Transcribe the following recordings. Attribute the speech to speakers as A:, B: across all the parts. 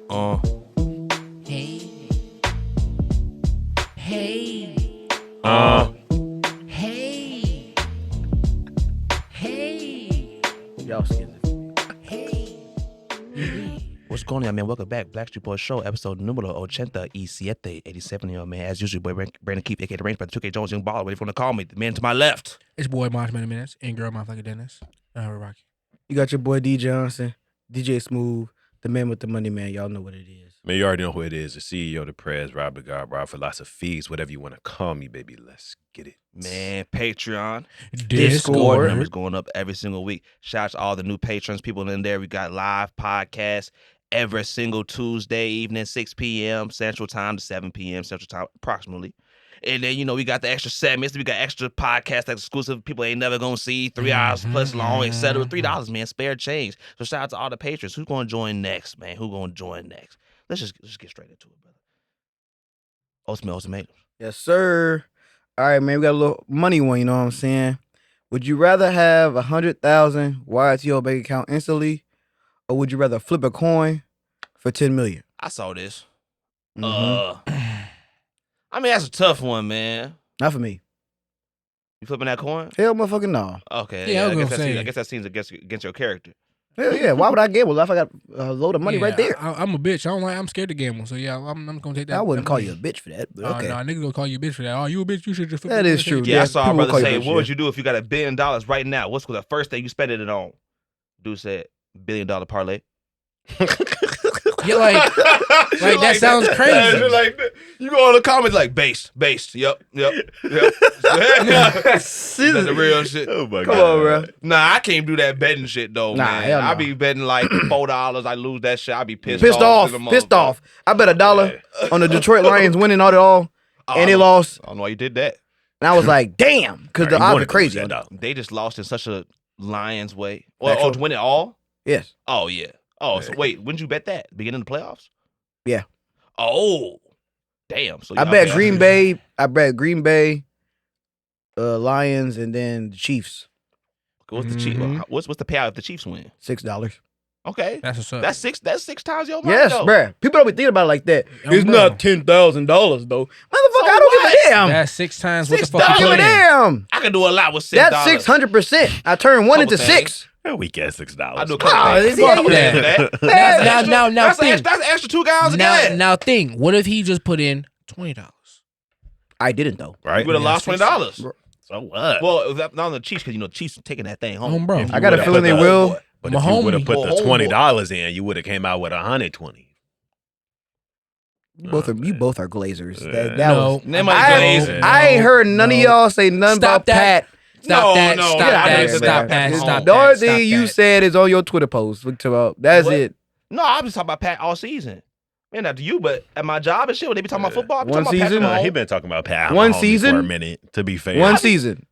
A: Hey. Hey. Hey. Hey.
B: Y'all scared of it.
A: Hey.
C: What's going on, man? Welcome back. Blackstreet Boys Show, episode numero 87, 87, man. As usual, boy, Brandon Keith, a.k.a. the Range Brother, 2K Jones, young baller, waiting for him to call me. The man to my left.
A: It's boy March Minutes and girl motherfucker Dennis. Rocky.
B: You got your boy D Johnson, DJ Smooth, the man with the money, man. Y'all know what it is.
D: Man, you already know who it is. The CEO of the press, Barbed, philosophies, whatever you want to call me, baby. Let's get it.
C: Man, Patreon.
B: Discord.
C: Numbers going up every single week. Shout out to all the new patrons, people in there. We got live podcasts every single Tuesday evening, 6 p.m. Central Time to 7 p.m. Central Time, approximately. And then, we got the extra segments. We got extra podcasts that's exclusive. People ain't never going to see. 3 hours plus long, et cetera. $3, man. Spare change. So shout out to all the patrons. Who's going to join next, man? Who's going to join next? Let's just get straight into it, brother. Ultimatums.
B: Yes, sir. All right, man. We got a little money one, you know what I'm saying? Would you rather have 100,000 wired to your bank account instantly, or would you rather flip a coin for 10 million?
C: I saw this.
B: Mhm.
C: I mean, that's a tough one, man.
B: Not for me.
C: You flipping that coin?
B: Hell, motherfucking no.
C: Okay.
A: Yeah, I was
C: guess
A: gonna say.
C: I guess that seems against your character.
B: Hell yeah. Why would I gamble if I got a load of money right there?
A: I'm a bitch. I'm scared to gamble. So yeah, I'm gonna take that.
B: I wouldn't
A: that
B: call
A: money.
B: you a bitch for that, but
A: Oh,
B: okay.
A: no, niggas gonna call you a bitch for that. Oh, you a bitch? You should just flip
B: That
A: it.
B: is true.
C: Yeah,
B: Yeah,
C: I saw our
B: people will
C: brother
B: call you
C: say,
B: bitch,
C: what would
B: yeah.
C: you do if you got $1 billion right now? What's the first thing you spending it on? Dude said, $1 billion parlay.
A: Yeah, like that sounds crazy.
C: You go on the comments like, based. Yep. That's the real shit.
D: Oh, my
B: Come
D: God.
B: on, bro.
C: Nah, I can't do that betting shit though,
B: Nah,
C: man.
B: hell no.
C: I be betting like $4. I lose that shit. I be pissed
B: Pissed off.
C: to the
B: Pissed
C: motherfucker.
B: off. I bet $1 on the Detroit Lions winning all,
C: Oh,
B: and
C: I
B: they
C: don't-
B: lost.
C: I don't know why you did that.
B: And I was like, damn, because the
D: All right, you
B: odds
D: wanted
B: are
D: to
B: crazy.
D: lose
B: on
D: that
B: it.
D: dog.
C: They just lost in such a Lions way. Well,
B: Factual.
C: to win it all?
B: Yes.
C: Oh, yeah. Oh, so
D: Yeah.
C: wait, when did you bet that? Beginning of the playoffs?
B: Yeah.
C: Oh, damn. So
B: I bet Green Bay. I bet Green Bay, Lions, and then the Chiefs.
C: What's the Chiefs? What's the payout if the Chiefs win?
B: $6.
C: Okay,
A: That's what's up.
C: that's six times your money.
B: Yes,
C: though.
B: bruh. People don't be thinking about it like that. It's
A: bro.
B: not $10,000 though. Motherfucker,
C: So
B: I don't
C: what?
B: give a damn.
A: That's 6 times what the fuck
B: I
A: you
B: don't give
A: put
B: a
A: in.
B: damn.
C: I can do a lot with $6.
B: That's 600%. I turn one
C: Couple
B: into
C: things.
B: 6.
D: A weak ass $6.
C: I do a
B: Oh,
C: couple things.
B: see,
C: Couple
B: you-
C: things for that.
A: Now
C: That's
A: think.
C: an extra 2 gallons of gas.
A: Now think. What if he just put in $20?
B: I didn't though.
D: Right?
C: You would have lost $20.
D: So what?
C: Well, not on the Chiefs because the Chiefs taking that thing home.
A: Bro.
D: If you
B: I got a
D: would've
B: feeling
D: put
B: they
D: the-
B: will.
D: But
A: My
D: if you would have
A: homie-
D: put the
C: Well,
D: $20 in, you would have came out with $120.
B: You both are glazers.
D: Yeah.
B: That
A: No.
B: was.
C: They might
B: I,
C: glaze.
B: I ain't heard none of y'all say nothing
A: Stop
B: about
A: that.
B: Pat.
A: Stop that.
C: No,
A: Stop
C: get out
A: that.
C: of here,
A: Stop
C: man.
A: that.
C: That's
A: Stop
B: The only
A: that. Stop
B: thing you
A: that.
B: said is on your Twitter post. Look to that's
C: What?
B: it.
C: No, I'm just talking about Pat all season. Man, not to you, but at my job and shit, when they be talking about football, I be
B: One
C: talking about
B: season?
C: Patrick
D: Nah, he
C: Mahomes.
D: been talking about Pat
B: One
D: Mahomes
B: season?
D: for a minute, to be fair.
B: One season.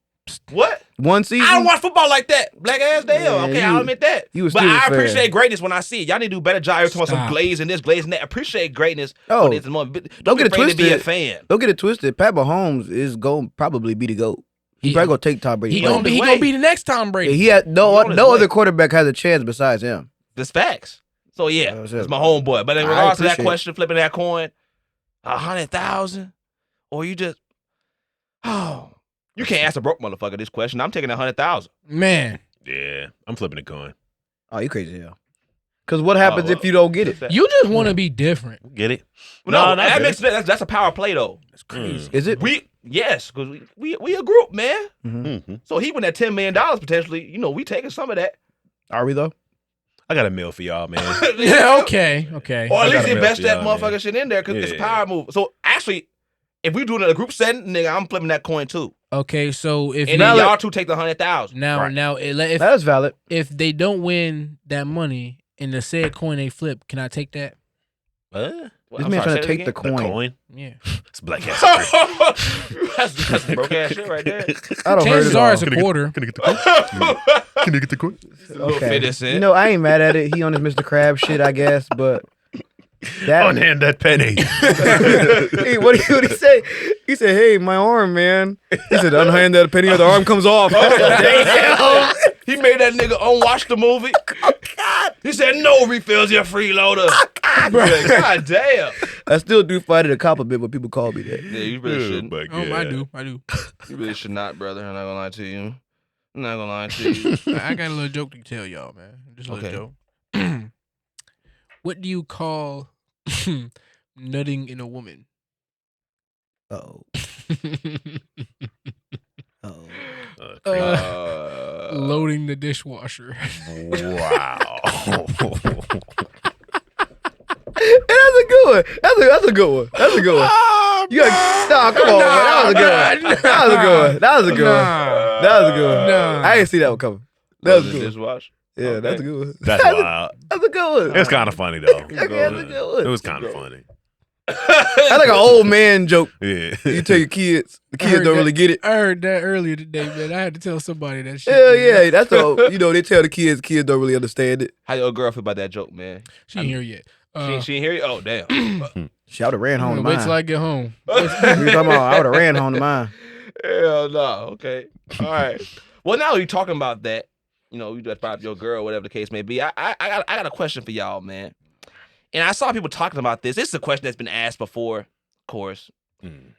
C: What?
B: One season.
C: I don't watch football like that. Black ass damn.
B: Yeah,
C: Okay,
B: you-
C: I'll admit that.
B: you a
C: But
B: Steelers
C: I
B: fan.
C: appreciate greatness when I see it. Y'all need to do a better job. You're talking about some
A: Stop.
C: glazing this, glazing that. Appreciate greatness.
B: Oh,
C: when it's in the moment. But
B: don't
C: be
B: get it
C: afraid to be a
B: twisted.
C: fan.
B: Don't get it twisted. Pat Mahomes is going to probably be the GOAT. He
A: He-
B: probably going to take Tom Brady.
A: He
B: place.
A: gonna be. He
C: Way.
A: gonna be the next Tom
B: Yeah,
A: Brady.
B: he had no
C: He on his way.
B: other quarterback has a chance besides him.
C: That's facts. So yeah,
B: That's
C: it's
B: it.
C: my homeboy. But in
B: I
C: regards to that
B: appreciate it.
C: question, flipping that coin, 100,000, or you just, you can't ask a broke motherfucker this question. I'm taking 100,000.
A: Man,
D: Yeah, I'm flipping a coin.
B: Oh, you crazy as hell. Because what happens
C: well,
B: if you don't get it?
A: you just want to be different.
D: Get it?
C: No,
D: that's
C: that
D: it.
C: makes sense. That's a power play though.
A: It's crazy.
B: Is it?
C: Yes, because we a group, man.
D: Mm-hmm.
C: So he win that $10 million potentially. We taking some of that.
B: Are we though?
D: I got a meal for y'all, man.
A: Yeah. Okay. Okay.
C: Or at
D: I
C: least
D: got a
C: invest
D: meal for
C: that
D: y'all,
C: motherfucker
D: man.
C: shit in there because it's a
D: Yeah.
C: power move. So actually, if we do it in a group setting, nigga, I'm flipping that coin too.
A: Okay. So if
C: And
A: they-
C: then y'all two take the 100,000.
A: now
D: Right.
A: if
B: That is valid.
A: if they don't win that money in the said coin they flip, can I take that?
D: What?
B: This man trying to take the
D: The
B: coin.
D: coin?
A: Yeah.
D: It's black ass.
C: that's broke ass shit right there.
B: I don't heard
A: Chances
B: it
A: are
B: all.
A: it's a quarter.
D: Can I get the coin? Can I get the coin?
B: Okay.
C: 50 cent.
B: You know, I ain't mad at it. He on his Mr. Krabs shit, I guess, but that
D: Unhand that penny.
B: hey, what did he say? He said, "Hey, my arm, man." He said, "Unhand that penny, or the arm comes off." Damn.
C: He made that nigga unwatch the movie. Oh, God. He said, no refills, you freeloader. Oh, God. God damn.
B: I still do find it a compliment when people call me that.
C: Yeah, you really shouldn't.
D: But
A: I do.
C: You really should not, brother. I'm not gonna lie to you. I'm not gonna lie to you.
A: I got a little joke to tell y'all, man. Just a little
C: Okay.
A: joke. What do you call nutting in a woman?
B: Oh. Oh.
A: Loading the dishwasher.
D: Wow.
B: That's a good one. That's a good one. That's a good one. You got come on, man. That was a good one. That was a good one. That was a good one. That was a good one.
A: Nah.
B: I didn't see that one coming. That was a good one.
C: Dishwash.
B: Yeah,
C: Okay.
B: that's a good one.
D: That's wild.
B: That's a good one.
D: It's kind of funny though.
B: Okay, that's a good one.
D: It was kind of funny.
B: That's like an old man joke.
D: Yeah.
B: You tell your kids. The
A: I
B: kids
A: heard
B: don't
A: that-
B: really get it.
A: I heard that earlier today, man. I had to tell somebody that shit.
B: Hell
A: man.
B: yeah. That's all. They tell the kids don't really understand it.
C: How your girl feel about that joke, man?
A: She ain't here yet.
C: She ain't hear you? Oh, damn.
B: She would have ran home to
A: Wait
B: mine.
A: till I get home.
B: What you talking about? I would have ran home to mine.
C: Hell no. Okay. All right. Well, now you're talking about that. You just brought up your girl, whatever the case may be. I got a question for y'all, man. And I saw people talking about this. This is a question that's been asked before, of course.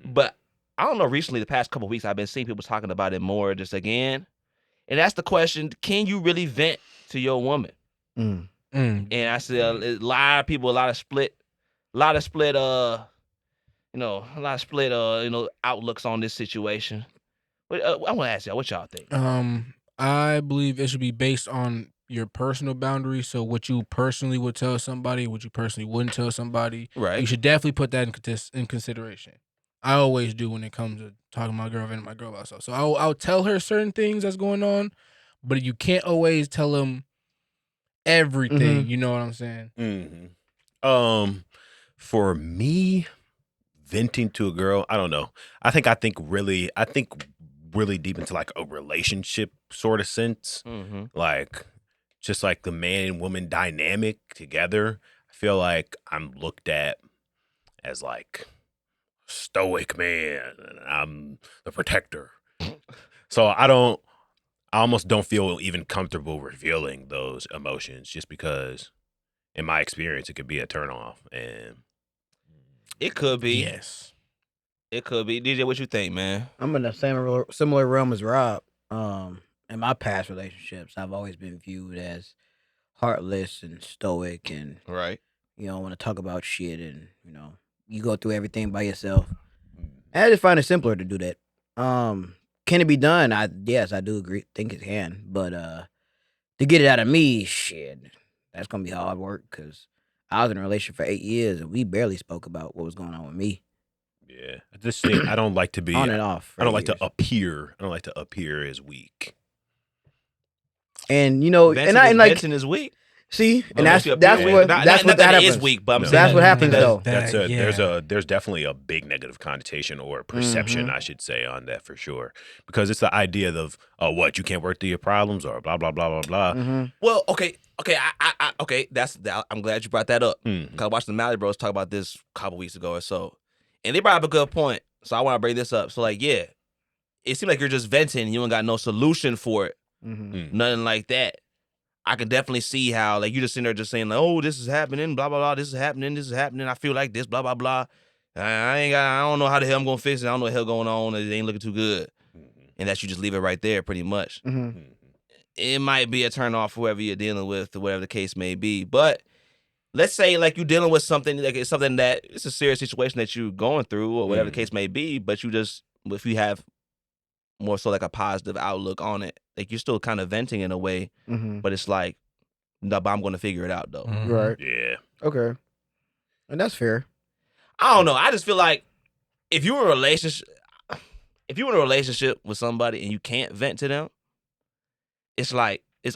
C: But I don't know, recently, the past couple of weeks, I've been seeing people talking about it more just again. And that's the question, can you really vent to your woman? And I see a lot of people, a lot of split outlooks on this situation. But I want to ask y'all, what y'all think?
A: I believe it should be based on your personal boundaries. So what you personally would tell somebody, what you personally wouldn't tell somebody.
C: Right.
A: You should definitely put that in consideration. I always do when it comes to talking to my girlfriend and my girl about stuff. So I'll tell her certain things that's going on, but you can't always tell them everything. You know what I'm saying?
D: For me, venting to a girl, I don't know. I think really deep into like a relationship sort of sense. Like just like the man and woman dynamic together. I feel like I'm looked at as like stoic man and I'm the protector. So I almost don't feel even comfortable revealing those emotions just because in my experience it could be a turnoff. And
C: it could be.
A: Yes.
C: It could be. DJ, what you think, man?
B: I'm in the similar realm as Rob. In my past relationships, I've always been viewed as heartless and stoic, and
C: Right.
B: want to talk about shit, and you go through everything by yourself. And I just find it simpler to do that. Can it be done? Yes, I do agree. Think it can, but to get it out of me, shit, that's gonna be hard work because I was in a relationship for 8 years and we barely spoke about what was going on with me.
D: yeah, I just think I don't like to be
B: On and off.
D: I don't like to appear as weak.
B: And
C: Venting is weak.
B: see,
C: Well,
B: and
C: makes
B: that's
C: you appear
B: what
C: weak. Not
B: that
C: that it
B: happens.
C: is weak, but I'm
D: No.
C: saying
B: That's what happens
A: That-
B: though.
A: that-
D: There's definitely a big negative connotation or perception, I should say, on that for sure. Because it's the idea of what, you can't work through your problems or blah blah blah blah blah.
C: Well, okay. I'm glad you brought that up.
D: Mm.
C: Cause I watched the Malley Bros talk about this a couple weeks ago or so, and they brought up a good point. So I want to bring this up. So like, yeah, it seems like you're just venting. You ain't got no solution for it. Nothing like that. I can definitely see how like you just sitting there just saying like, oh, this is happening, blah blah blah, this is happening. I feel like this, blah blah blah. I don't know how the hell I'm gonna fix it. I don't know what the hell going on. It ain't looking too good, and that you just leave it right there, pretty much. It might be a turn off for whoever you're dealing with or whatever the case may be. But let's say like you're dealing with something like it's something that it's a serious situation that you're going through or whatever the case may be, but if you have more so like a positive outlook on it, like you're still kind of venting in a way, but it's like, no, but I'm going to figure it out though.
B: Right.
D: Yeah.
B: Okay. And that's fair.
C: I don't know. I just feel like if you're in a relationship with somebody and you can't vent to them, it's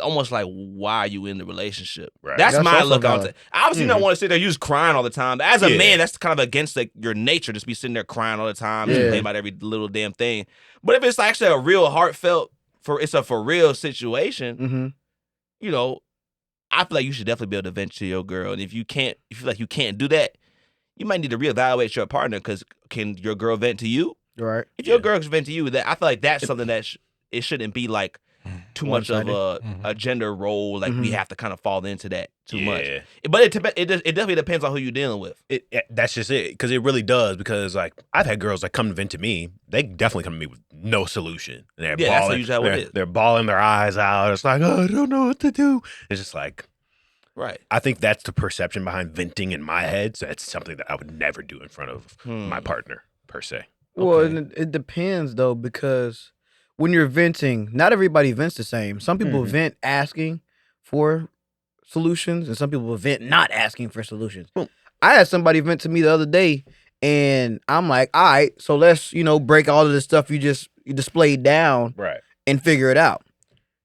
C: almost like, why are you in the relationship?
D: Right.
C: That's
B: That's
C: my
B: also
C: look on
B: valid.
C: it. Obviously, you don't want to sit there, you just crying all the time. But as a
D: Yeah.
C: man, that's kind of against like your nature, just be sitting there crying all the time,
B: Yeah.
C: complaining about every little damn thing. But if it's actually a real heartfelt, it's a for real situation, I feel like you should definitely be able to vent to your girl. And if you feel like you can't do that, you might need to reevaluate your partner because can your girl vent to you?
B: Right.
C: If your girl can vent to you, that I feel like that's something that it shouldn't be like too much of
B: One-sided.
C: a gender role. Like we
B: Mhm.
C: have to kind of fall into that too much.
D: Yeah.
C: But it definitely depends on who you're dealing with.
D: That's just it, because it really does. Because like I've had girls that come to vent to me, they definitely come to me with no solution. And they're
C: Yeah, that's
D: bawling.
C: usually how it is.
D: They're bawling their eyes out. It's like, oh, I don't know what to do. It's just like,
C: Right.
D: I think that's the perception behind venting in my head. So that's something that I would never do in front of my partner per se.
B: Well,
C: Okay.
B: and it depends though, because when you're venting, not everybody vents the same. Some people
D: Mhm.
B: vent asking for solutions, and some people vent not asking for solutions.
D: Well-
B: I had somebody vent to me the other day, and I'm like, all right, so let's break all of the stuff you displayed down
D: Right.
B: and figure it out.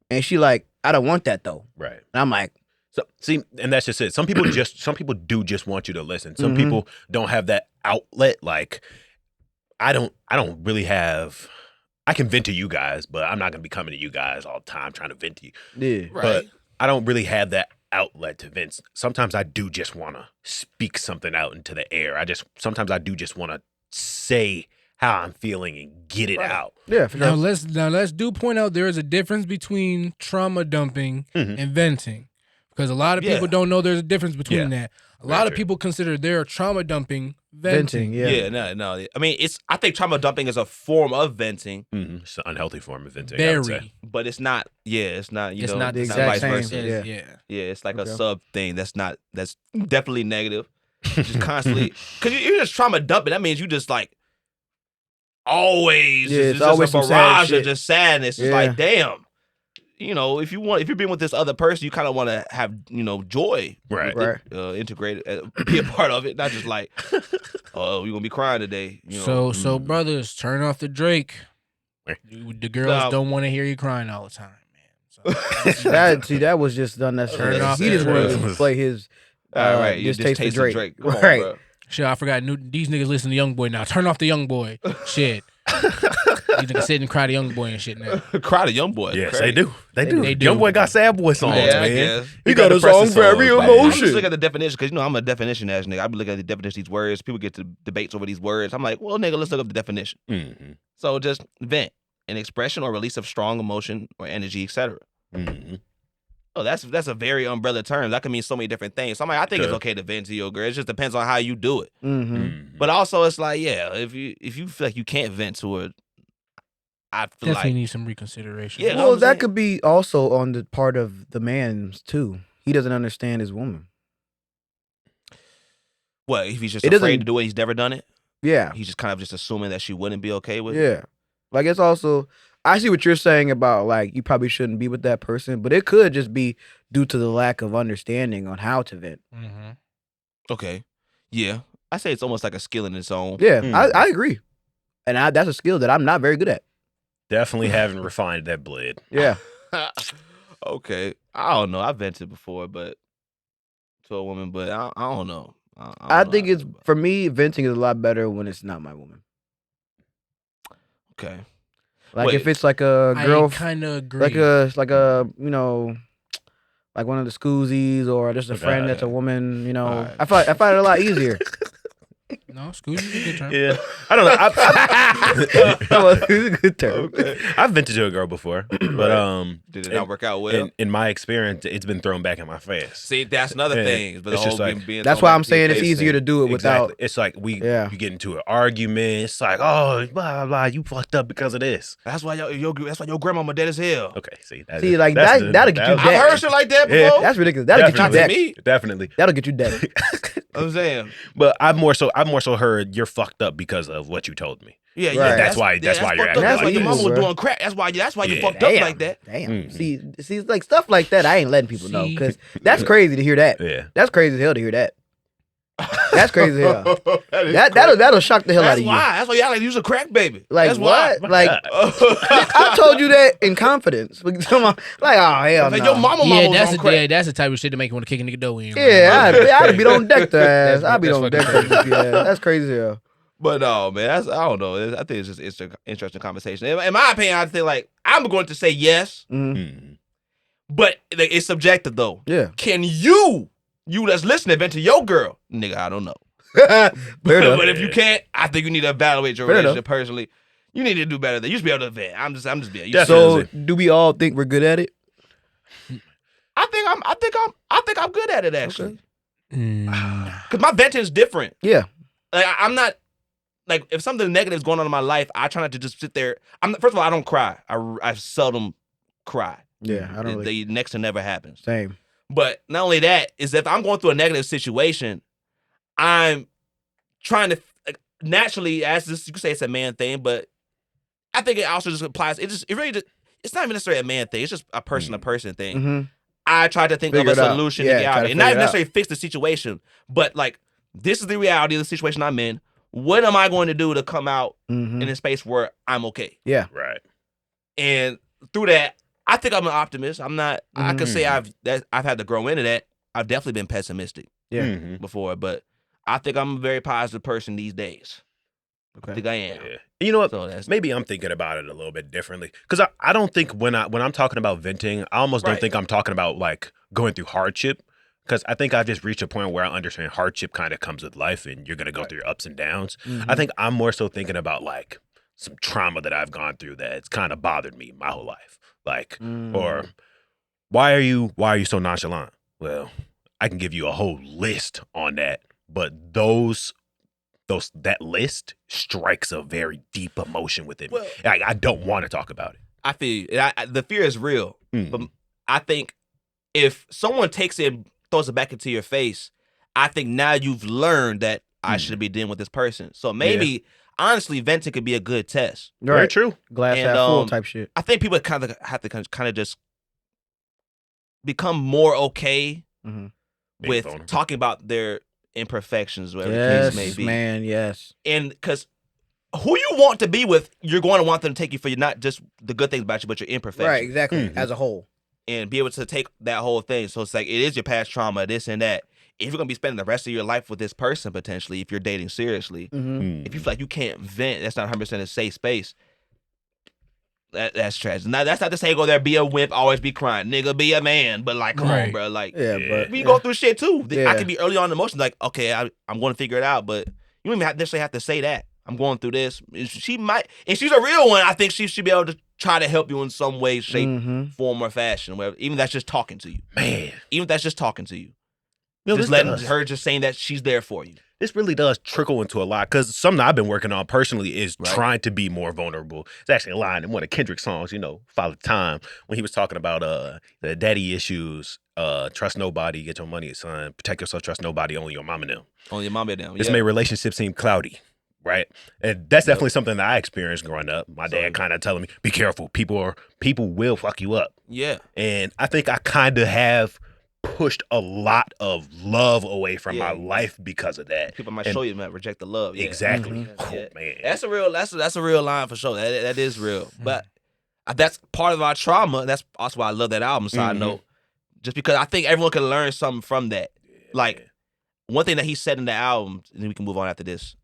B: And she like, I don't want that though.
D: Right.
B: And I'm like,
D: So see, and that's just it. Some people do just want you to listen. Some
B: Mhm.
D: people don't have that outlet. Like I don't really have. I can vent to you guys, but I'm not gonna be coming to you guys all the time trying to vent to you.
B: yeah,
C: Right.
D: But I don't really have that outlet to vent. Sometimes I do just want to speak something out into the air. Sometimes I do just want to say how I'm feeling and get it
C: Right.
D: out.
B: yeah, for
A: Now
B: sure.
A: let's do point out there is a difference between trauma dumping
D: Mhm.
A: and venting, because a lot of
C: Yeah.
A: people don't know there's a difference between that. A
D: Very
A: lot of
D: true.
A: people consider their trauma dumping venting.
B: Venting, yeah.
C: No. I mean, I think trauma dumping is a form of venting,
D: It's an unhealthy form of venting. I would say.
A: Very.
C: but it's not. Yeah, it's not.
A: It's
C: know,
A: not
B: the
A: the
B: exact
C: vice
B: same,
C: versa.
B: yeah.
A: Yeah.
C: Yeah, it's like a
B: Okay.
C: sub thing. That's definitely negative. Just constantly, because you're just trauma dumping. That means you just like always.
B: Yeah,
C: it's
B: it's always
C: just
B: some
C: a
B: sad
C: barrage of
B: shit.
C: just sadness. It's
B: Yeah.
C: like, damn. If you're being with this other person, you kind of want to have joy,
D: Right.
C: with it, integrate it, be a part of it, not just like, oh, we're gonna be crying today.
A: So brothers, turn off the Drake. The girls
C: No.
A: don't want to hear you crying all the time, man. So,
B: That was just unnecessary.
A: Turn it off
B: He just
A: there,
B: wanted
D: bro.
B: to play his
C: all right, you
B: distaste
C: taste
B: for
C: of
B: Drake.
C: Come on,
B: right.
C: bro.
A: shit, I forgot. These niggas listen to Young Boy now. Turn off the Young Boy. Shit. These niggas sit and cry to Young Boy and shit now.
C: Cry to young boy.
D: Yes,
C: Crazy.
D: they do. They do.
A: They do.
D: Young boy got sad boy songs,
C: Yeah, I
D: man.
C: guess.
B: He got a
D: depressive
B: song for every
D: songs, man.
C: I'm
B: emotion.
C: just looking at the definition because I'm a definition ass nigga. I be looking at the definition of these words. People get to debates over these words. I'm like, well, nigga, let's look up the definition.
D: Mm-hmm.
C: So just vent, an expression or release of strong emotion or energy, etc.
D: Mm-hmm.
C: Oh, that's a very umbrella term. That can mean so many different things. So I'm like, I think it's
D: Sure.
C: okay to vent to your girl. It just depends on how you do it.
B: Mm-hmm.
D: Mm-hmm.
C: But also, it's like, yeah, if you feel like you can't vent to her, I feel
A: Definitely
C: like
A: need some reconsideration.
C: Yeah.
B: Well,
C: I'm
B: that
C: saying-
B: could be also on the part of the man too. He doesn't understand his woman.
C: what if he's just
B: It
C: afraid
B: doesn't-
C: to do it? He's never done it.
B: Yeah,
C: He's just kind of just assuming that she wouldn't be okay with it.
B: yeah. Like it's also, I see what you're saying about like you probably shouldn't be with that person, but it could just be due to the lack of understanding on how to vent.
A: Mm-hmm.
C: Okay. Yeah. I say it's almost like a skill in its own.
B: Yeah,
D: Mm.
B: I agree, and that's a skill that I'm not very good at.
D: Definitely haven't refined that blade.
B: Yeah,
C: Okay. I don't know. I've vented before, but to a woman, but I don't know.
B: I
C: don't
B: think
C: know.
B: it's for me. Venting is a lot better when it's not my woman.
C: Okay.
B: Like
C: Wait.
B: if it's like a girl,
A: I kind of agree.
B: like a like one of the scoozies or just a
D: Okay,
B: friend that's a
D: yeah.
B: woman.
C: Alright.
B: I find it a lot easier.
A: No, Scoozy's a good term.
D: Yeah, I don't know.
B: It's a good term.
C: Okay.
D: I've vented to a girl before, but
C: Did it not work out well?
D: in my experience, it's been thrown back in my face.
C: See, that's another
D: Yeah.
C: thing. But
D: It's
C: the
D: just
C: whole
D: like-
C: being
B: That's
C: thrown
B: why
C: back
B: I'm
C: to your
B: saying it's
C: face
B: easier to
C: thing.
B: do it without.
D: Exactly. It's like
B: Yeah.
D: you get into an argument. It's like, oh, blah blah, you fucked up because of this.
C: That's why that's why your grandmama dead as hell.
D: Okay, see,
B: See, like, that'll get you
C: I've
B: dead.
C: heard shit like that
D: Yeah.
C: before.
B: That's ridiculous. That'll get you
C: Not to
B: dead.
C: me.
D: Definitely.
B: That'll get you dead.
C: I'm saying.
D: But I've more so heard you're fucked up because of what you told me.
C: Yeah,
B: Right.
C: yeah.
D: That's why you're
C: fucked
D: acting
C: up. That's why
D: like
C: your
D: this.
C: mama was
B: Bro.
C: doing crack. That's why you
D: Yeah.
C: fucked up like that.
B: Damn.
D: Mhm.
B: See, like stuff like that. I ain't letting people know
A: See?
B: because that's crazy to hear that.
D: Yeah.
B: That's crazy as hell to hear that. That's crazy as hell.
C: That is
B: That'll shock the hell
C: That's
B: out of you.
C: why. That's why y'all like use a crack baby.
B: Like
C: That's
B: what?
C: why.
B: Like I told you that in confidence. Like oh hell
C: Like
B: no.
C: your mama
A: Yeah,
C: was on crack.
A: that's the type of shit to make you want to kick a nigga door in.
B: Yeah, I'd be on deck to ass. I'd be
A: That's
B: on deck
A: fucking
B: to ass. That's crazy as hell.
C: But no, man, I don't know. I think it's just interesting conversation. In my opinion, I think like I'm going to say yes,
B: Mhm.
D: Mhm.
C: but it's subjective though.
B: Yeah.
C: Can you that's listening vent to your girl, nigga? I don't know.
B: Fair enough.
C: But if you can't, I think you need to evaluate your
B: Fair
C: relationship personally. You need to do better than you should be able to vent. I'm just being.
B: So do we all think we're good at it?
C: I think I'm good at it actually.
A: Nah.
C: Because my venting is different.
B: Yeah.
C: Like I'm not like if something negative is going on in my life, I try not to just sit there. First of all, I don't cry. I seldom cry.
B: Yeah, I don't really.
C: The next to never happens.
B: Same.
C: But not only that is if I'm going through a negative situation, I'm trying to naturally, as this you could say it's a man thing, but I think it also just applies. It's not even necessarily a man thing. It's just a person to person thing.
B: Mm-hmm.
C: I try to think
B: Figure
C: of a
B: it out.
C: solution
B: Yeah,
C: to get
B: try
C: out
B: to
C: of it. And not
B: figure it
C: necessarily fix the situation, but like this is the reality of the situation I'm in. What am I going to do to come out
B: Mm-hmm.
C: in a space where I'm okay?
B: Yeah.
D: Right.
C: And through that, I think I'm an optimist. I'm not. I could say I've had to grow into that. I've definitely been pessimistic before, but I think I'm a very positive person these days.
B: Okay.
C: I think I am.
D: Yeah. You know what?
C: So
D: Maybe I'm thinking about it a little bit differently because I don't think when I'm talking about venting, I almost don't think I'm talking about like going through hardship because I think I've just reached a point where I understand hardship kind of comes with life and you're gonna go through your ups and downs. I think I'm more so thinking about like some trauma that I've gone through that's kind of bothered me my whole life, like or why are you so nonchalant? Well, I can give you a whole list on that, but that list strikes a very deep emotion within me. I don't want to talk about it.
C: I feel you. The fear is real, but I think if someone takes it and throws it back into your face, I think now you've learned that I should be dealing with this person. So maybe, honestly, venting could be a good test.
B: Right.
D: Very true.
B: Glass half full type shit.
C: I think people kind of have to kind of just become more okay with talking about their imperfections, whatever the case may be.
B: Man, yes.
C: And because who you want to be with, you're going to want them to take you for not just the good things about you, but your imperfections.
B: Right, exactly. As a whole.
C: And be able to take that whole thing. So it's like, it is your past trauma, this and that. If you're going to be spending the rest of your life with this person, potentially, if you're dating seriously, if you feel like you can't vent, that's not 100% a safe space. That's tragic. Now, that's not to say go there, be a wimp, always be crying. Nigga, be a man. But like, come on, bro. Like,
B: but
C: we go through shit too. I can be early on in emotions, like, okay, I'm going to figure it out. But you don't even necessarily have to say that. I'm going through this. She might, and she's a real one. I think she should be able to try to help you in some way, shape, form, or fashion. Whatever. Even if that's just talking to you.
D: Man.
C: Even if that's just talking to you.
D: No,
C: just letting her just saying that she's there for you.
D: This really does trickle into a lot because something I've been working on personally is trying to be more vulnerable. It's actually a line in one of Kendrick's songs, Father Time, when he was talking about the daddy issues, trust nobody, get your money, son, protect yourself, trust nobody, only your mama and them.
C: Only your mama and them,
D: This made relationships seem cloudy, right? And that's definitely something that I experienced growing up. My dad kind of telling me, be careful, people will fuck you up.
C: Yeah.
D: And I think I kind of have pushed a lot of love away from my life because of that.
C: People might show you might reject the love. Yeah.
D: Exactly. Oh, man.
C: That's a real line for sure. That is real. But that's part of our trauma. That's also why I love that album, side note. Just because I think everyone can learn something from that. Like, one thing that he said in the album, and then we can move on after this,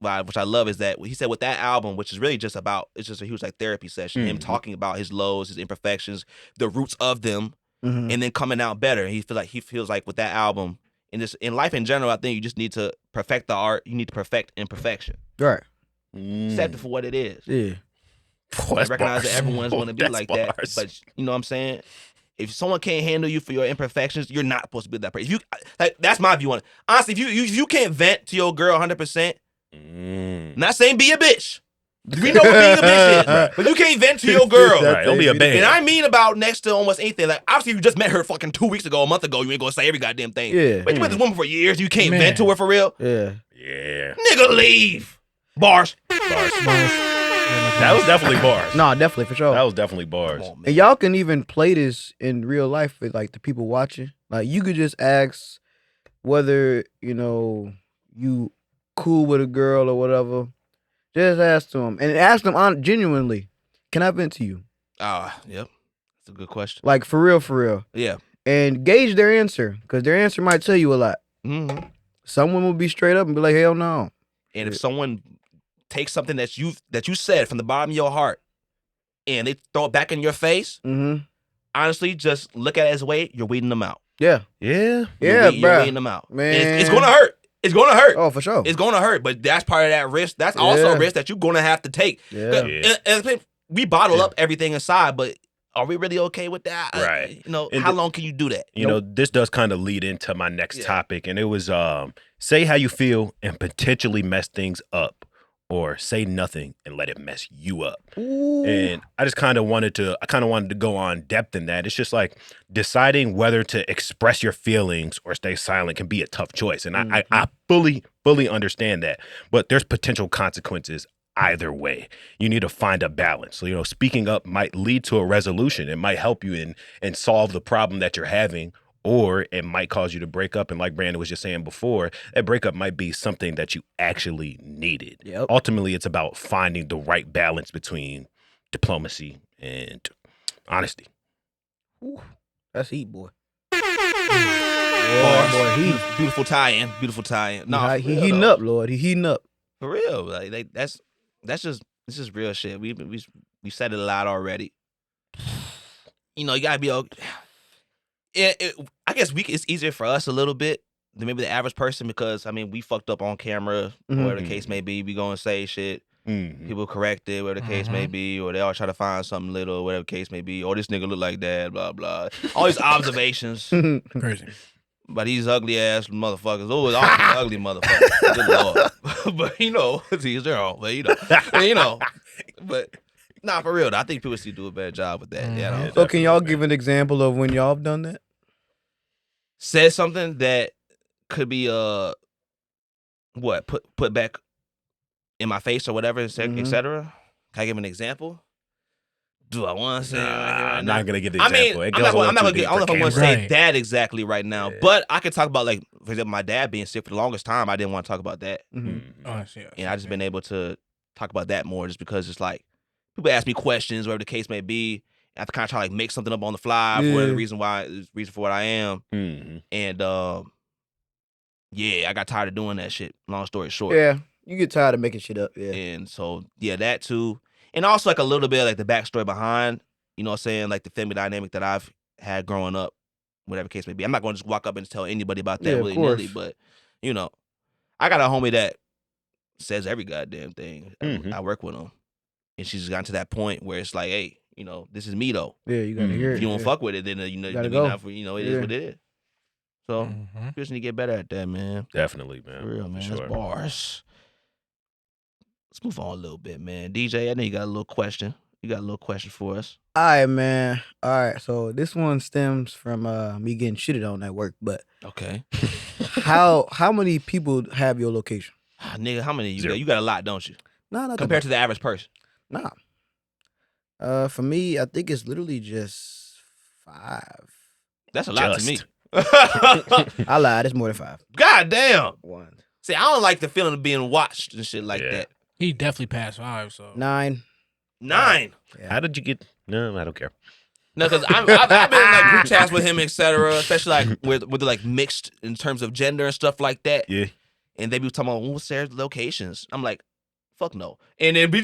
C: which I love, is that he said with that album, which is really just about, it's just a huge like therapy session, him talking about his lows, his imperfections, the roots of them, and then coming out better. And he feels like with that album, and just in life in general, I think you just need to perfect the art. You need to perfect imperfection.
B: Right.
C: Accept it for what it is.
B: Yeah.
C: Recognize that everyone's going to be like that. But you know what I'm saying? If someone can't handle you for your imperfections, you're not supposed to be that person. That's my view on it. Honestly, if you can't vent to your girl 100%, not saying be a bitch. We know what being a bitch is, but you can't vent to your girl.
D: Right, don't be a bad.
C: And I mean about next to almost anything. Like, obviously, you just met her fucking 2 weeks ago, a month ago. You ain't gonna say every goddamn thing.
B: Yeah.
C: But you met this woman for years. You can't vent to her for real.
B: Yeah.
D: Yeah.
C: Nigga, leave. Bars.
D: That was definitely bars.
B: No, definitely for sure.
D: That was definitely bars.
C: On,
B: and y'all can even play this in real life with like the people watching. Like you could just ask whether you cool with a girl or whatever. Just ask them and ask them genuinely. Can I vent to you?
C: Yep. That's a good question.
B: Like for real.
C: Yeah.
B: And gauge their answer because their answer might tell you a lot. Someone will be straight up and be like, hell no.
C: And if someone takes something that you said from the bottom of your heart and they throw it back in your face, honestly, just look at it as a way you're weeding them out.
B: Yeah.
D: Yeah.
B: Yeah,
C: you're
B: bro.
C: weeding them out.
B: Man.
C: And it's going to hurt. It's gonna hurt.
B: Oh, for sure.
C: It's gonna hurt, but that's part of that risk. That's also a
B: Yeah.
C: risk that you're gonna have to take.
B: Yeah.
C: We bottle
A: Yeah.
C: up everything inside, but are we really okay with that?
D: Right.
C: You know,
D: And
C: how long can you do that?
D: You know, this does kind of lead into my next
C: Yeah.
D: topic, and it was say how you feel and potentially mess things up, or say nothing and let it mess you up.
B: Ooh.
D: And I just kind of wanted to go on depth in that. It's just like deciding whether to express your feelings or stay silent can be a tough choice. And I fully understand that. But there's potential consequences either way. You need to find a balance. So, you know, speaking up might lead to a resolution. It might help you and solve the problem that you're having, or it might cause you to break up. And like Brandon was just saying before, that breakup might be something that you actually needed.
B: Yep.
D: Ultimately, it's about finding the right balance between diplomacy and honesty.
B: Ooh, that's heat, boy.
C: Bars.
B: Boy, he
C: Beautiful tie-in. Beautiful tie-in. No, for
B: he
C: real,
B: heating
C: though.
B: up, Lord. He heating up.
C: For real. Like that's just this is real shit. We said it a lot already. You know, you gotta be okay. I guess it's easier for us a little bit than maybe the average person because I mean we fucked up on camera,
B: Mhm.
C: or whatever the case may be. We gonna say shit.
D: Mm-hmm.
C: People correct it, whatever the case may be, or they all try to find something little, whatever the case may be. Or this nigga look like that, blah blah. All these observations.
A: Crazy.
C: But these ugly ass motherfuckers. Oh, it's all ugly motherfuckers. Good lord. But you know, it's their own. But you know, but nah, for real though, I think people still do a better job with that. You know?
B: So can y'all give an example of when y'all have done that?
C: Said something that could be put back in my face or whatever, et cetera. Can I give an example? Do I want to say it right here, right
D: I'm
C: now?
D: not gonna give the
C: I
D: example.
C: mean,
D: It
C: I'm
D: goes
C: not gonna
D: too
C: get.
D: deep
C: I don't know
D: for
C: if I'm gonna
D: camera.
C: say
A: Right.
C: that exactly right now,
D: Yeah.
C: but I could talk about, like, for example, my dad being sick for the longest time. I didn't want to talk about that,
A: Oh, I see.
C: and I just been able to talk about that more, just because it's like people ask me questions, whatever the case may be. I have to kind of try to like make something up on the fly for whatever
B: Yeah.
C: reason for what I am, and yeah, I got tired of doing that shit. Long story short,
B: Yeah, you get tired of making shit up. Yeah.
C: and so yeah, that too, and also like a little bit of, like, the backstory behind, you know what I'm saying, like the family dynamic that I've had growing up, whatever case may be. I'm not going to just walk up and tell anybody about that
B: Yeah, of
C: willy-nilly,
B: course.
C: but you know, I got a homie that says every goddamn thing.
D: Mhm.
C: I work with him, and she's gotten to that point where it's like, hey, you know, this is me though.
B: Yeah, you gotta hear it.
C: If you don't
B: yeah.
C: fuck with it, then you know,
B: Gotta
C: we
B: go.
C: not for, you know, it is
B: Yeah.
C: what it is. So we just need to get better at that, man.
D: Definitely, man.
C: For real, man.
D: For
C: That's
D: sure.
C: bars. Let's move on a little bit, man. DJ, I know you got a little question. You got a little question for us.
B: All right, man. All right. So this one stems from me getting shitted on at work. But
C: Okay.
B: how many people have your location?
C: Nigga, how many you
D: Zero.
C: got? You got a lot, don't you?
B: Nah, not
C: Compared to the average person.
B: Nah. For me, I think it's literally just 5.
C: That's a lot to me.
D: Just.
B: I lied. It's more than 5.
C: God damn.
B: 1,
C: See, I don't like the feeling of being watched and shit like
D: Yeah.
C: that.
A: He definitely passed 5. So
B: 9.
C: 9.
B: Yeah.
D: How did you get? No, I don't care.
C: No, because I've been in like group chats with him, etc. Especially like where they're like mixed in terms of gender and stuff like that.
D: Yeah.
C: And they be talking about what's their locations. I'm like, fuck no. And then but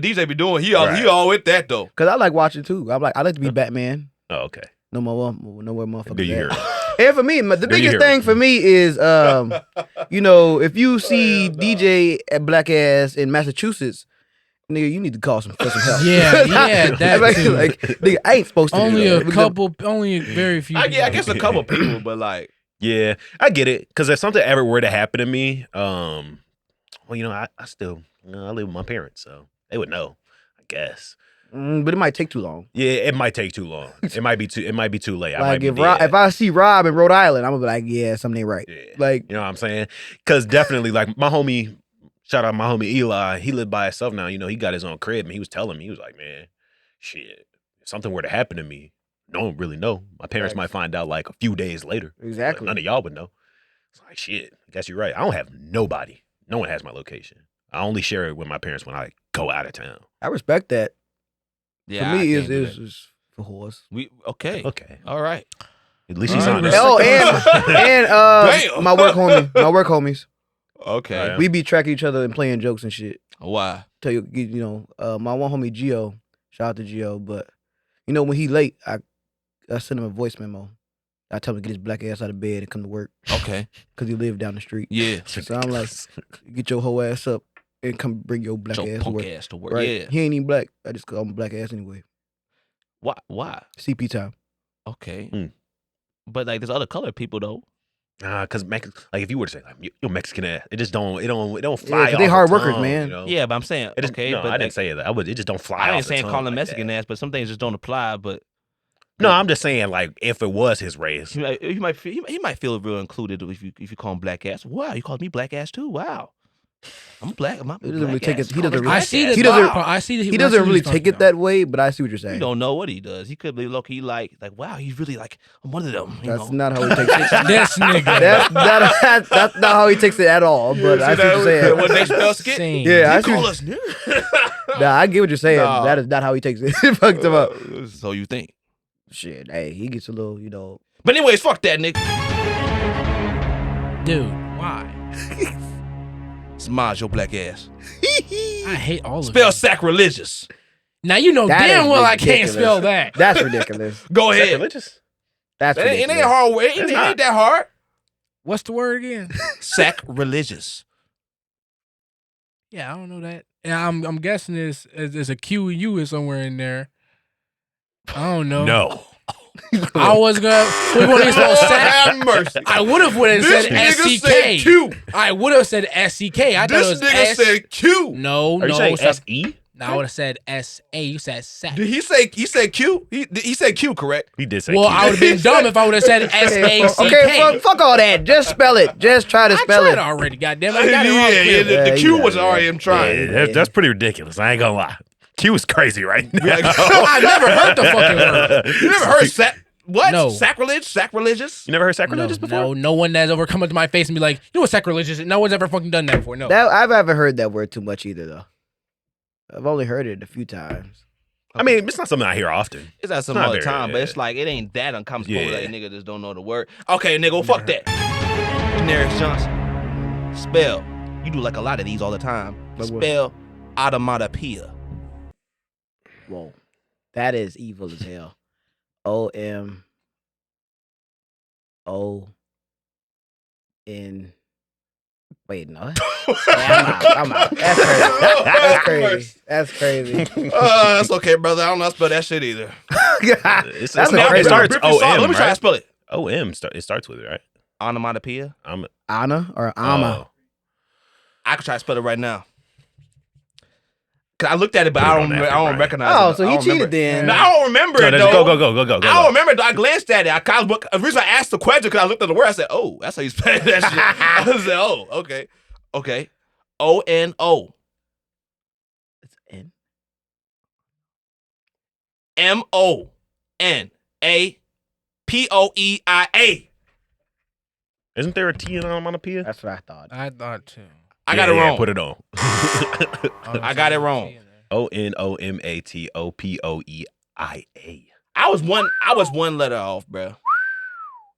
C: DJ be doing he all with that though.
B: Cause I like watching too. I like to be Batman.
D: Oh, okay.
B: No more motherfuckers.
D: Good you hear
B: at.
D: it.
B: And for me, the
D: you
B: biggest
D: hear
B: thing
D: it.
B: for me is, you know, if you see
C: hell no.
B: DJ at Black Ass in Massachusetts, nigga, you need to call for some help.
A: Yeah, that
B: like,
A: too.
B: like, nigga, I ain't supposed to.
A: only
B: do
A: a
B: that.
A: couple, only very few.
C: I
A: people.
C: guess a couple people, but like,
D: Yeah, I get it. Because if something ever were to happen to me, well, you know, I still, you know, I live with my parents, so they would know, I guess.
B: But it might take too long.
D: Yeah, it might take too long. It might be too late. I might
B: Like
D: be
B: if I see Rob in Rhode Island, I'm gonna be like, yeah, something ain't right.
D: Yeah.
B: Like,
D: You know what I'm saying? Because definitely, like, my homie, shout out my homie Eli, he lived by himself now. You know, he got his own crib, and he was telling me, he was like, man, shit, if something were to happen to me, no one really know. My parents
B: Facts.
D: might find out, like, a few days later.
B: Exactly.
D: Like, none of y'all would know. It's like, shit, I guess you're right. I don't have nobody. No one has my location. I only share it with my parents when I go out of town.
B: I respect that.
C: yeah.
B: For me,
C: I can't do that.
B: is for horse.
C: Okay.
D: Okay.
C: All right.
D: At least
A: All
D: he's
A: right,
D: honest.
A: respect
B: Oh,
A: the
B: and
C: Damn.
B: my work homies.
C: Okay.
D: Oh, yeah.
B: We be tracking each other and playing jokes and shit.
C: Why?
B: Tell you, my one homie Gio, shout out to Gio, but you know when he late, I send him a voice memo. I tell him to get his black ass out of bed and come to work
C: Okay.
B: because he lived down the street.
C: Yeah.
B: So I'm like, get your whole ass up and come bring your black
C: Your
B: ass to
C: punk
B: work.
C: ass to work.
B: Right?
C: Yeah.
B: He ain't even black. I just call him black ass anyway.
C: Why? Why?
B: CP time.
C: Okay.
D: Hmm.
C: But like, there's other colored people though.
D: Because like if you were to say like you're Mexican ass, it just don't
B: Yeah,
D: fly.
B: 'cause they
D: off
B: hard
D: the
B: workers,
D: tongue,
B: man.
D: You know?
C: Yeah, but I'm saying
D: It just,
C: okay.
D: no,
C: but
D: I didn't
C: like,
D: say that. It just don't fly.
C: I
D: off
C: ain't
D: the
C: saying
D: tongue
C: call him
D: like
C: Mexican
D: that.
C: ass, but some things just don't apply. But
D: No, I'm just saying like if it was his race.
C: he might feel real included if you call him black ass. Wow, you called me black ass too. Wow, I'm black. I'm
B: He doesn't really
C: black
B: take
C: ass.
B: it- he
C: Call me
B: doesn't
C: black
A: I
B: really-
A: see
C: ass.
A: the
B: He doesn't-
A: I see the
B: He doesn't really take it that way, but I see what you're
C: You
B: saying.
C: don't know what he does. He could be low key like wow, he's really like I'm one of them.
B: That's
C: know?
B: not how he takes it.
A: This nigga.
B: That's not how he takes it at all. But I see what you're saying.
C: What they spell skit?
A: Same.
B: Yeah, I
C: You
B: see.
C: call us nigga.
B: Nah, I get what you're saying.
C: Nah.
B: That is not how he takes it. Fucked him up.
C: So you think?
B: Shit, hey, he gets a little, you know.
C: But anyways, fuck that nigga.
A: Dude, why?
C: Semaj your black ass.
A: I hate all of
C: Spell
A: it.
C: sacrilegious.
A: Now you know
B: That
A: damn
B: is
A: well I can't
B: ridiculous.
A: spell that.
B: That's ridiculous.
C: Go ahead.
D: Sacrilegious?
B: That's
C: It
B: ridiculous.
C: ain't hard. It
D: It's
C: ain't
D: not.
C: that hard.
A: What's the word again?
C: Sacrilegious.
A: Yeah, I don't know that. Yeah, I'm guessing there's a Q and U is somewhere in there. I don't know.
D: No.
A: I was gonna. We want to spell sack.
C: Have mercy.
A: I would have said
C: This nigga said
A: SCK.
C: Q.
A: I would have said SCK. I thought it
C: This
A: was
C: nigga
A: S.
C: said Q.
A: No,
D: Are you
A: no.
D: saying
A: stop.
D: SE?
A: No, I would have said SA. You said sack.
C: Did he said Q? He said Q, correct?
D: He did say
A: Well,
D: Q.
A: I would have been dumb if I would have said SACK.
B: Okay, fuck all that. Just spell it. Just try to
A: I
B: spell
A: tried
B: it.
A: already. Goddamn, I got it wrong.
C: Yeah,
A: clearly.
C: the
B: Yeah,
C: Q
B: you
C: was
B: got it,
C: already
B: yeah.
C: him trying.
D: Yeah, that's pretty ridiculous. I ain't gonna lie. Q is crazy right now.
A: I never heard the fucking word.
C: You never heard what?
A: No.
C: Sacrilege? Sacrilegious?
D: You never heard sacrilegious before?
A: No one has ever come up to my face and be like, you know what sacrilegious is? No one's ever fucking done that before. No.
B: I haven't heard that word too much either, though. I've only heard it a few times.
D: I mean, it's not something I hear often.
C: It's at some
D: Not
C: other
D: very,
C: time, but
D: yeah.
C: it's like it ain't that uncomfortable
D: Yeah.
C: that nigga just don't know the word. Okay, nigga, well, fuck that. Daenerys Johnson. Spell. You do like a lot of these all the time.
B: Like what?
C: Spell automatopoeia.
B: Whoa. That is evil as hell. OMON. Wait, no. I'm out. That's crazy. That's crazy.
C: That's okay, brother. I don't know how to spell that shit either.
D: It's,
B: That's
D: it's
B: a
D: it
B: crazy
D: starts
C: Let me try
D: OM,
C: to
D: right?
C: spell it.
D: OM, it starts with it, right?
C: Onomatopoeia.
B: Anna or Ama?
D: Oh.
C: I could try to spell it right now. Cause I looked at it, but
D: Put it
C: I
D: on
C: don't
D: after, Brian.
C: recognize
B: Oh,
C: it.
B: so
C: I
B: he
C: don't remember
B: cheated
C: it.
B: then.
C: No, I don't remember
D: No,
C: it
D: just
C: though.
D: go.
C: I don't remember it. Though. I glanced at it. The reason I asked the question because I looked at the word. I said, "Oh, that's how you spell that shit." I said, "Oh, okay, ONO
B: It's N.
C: MONAPOEIA."
D: Isn't there a T in onomatopoeia?
B: That's what I thought.
A: I thought too.
C: I got it wrong.
D: Put it on.
C: I got it wrong.
D: ONOMATOPOEIA.
C: I was one letter off, bro.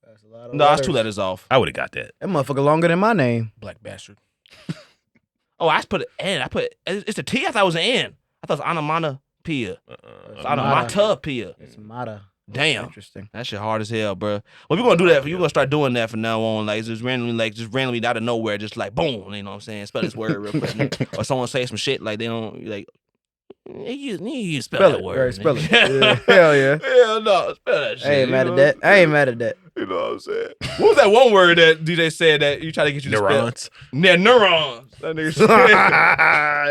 B: That's a lot of
C: No, that's two
B: letters.
C: letters off.
D: I would have got that.
B: That motherfucker longer than my name.
A: Black bastard.
C: Oh, I just put an N. I put it's a T. I thought it was an N. I thought it was onomatopoeia. It's onomatopoeia.
B: It's Mata.
C: Damn.
B: Interesting.
C: That shit hard as hell, bro. Well, we're gonna do that. You're gonna start doing that from now on, like just randomly out of nowhere, just like boom. You know what I'm saying? Spell this word real quick, nigga. Or someone say some shit like they don't like. You spell that
B: Spell it.
C: word.
B: Right, spell it.
C: nigga.
B: Yeah, hell yeah.
C: Hell no, spell that shit.
B: I ain't
C: you
B: mad
C: know
B: at that. I ain't mad at that.
C: You know what I'm saying? What was that one word that DJ said that you try to get you to
D: Neurons.
C: spell? Yeah, neurons. That nigga said.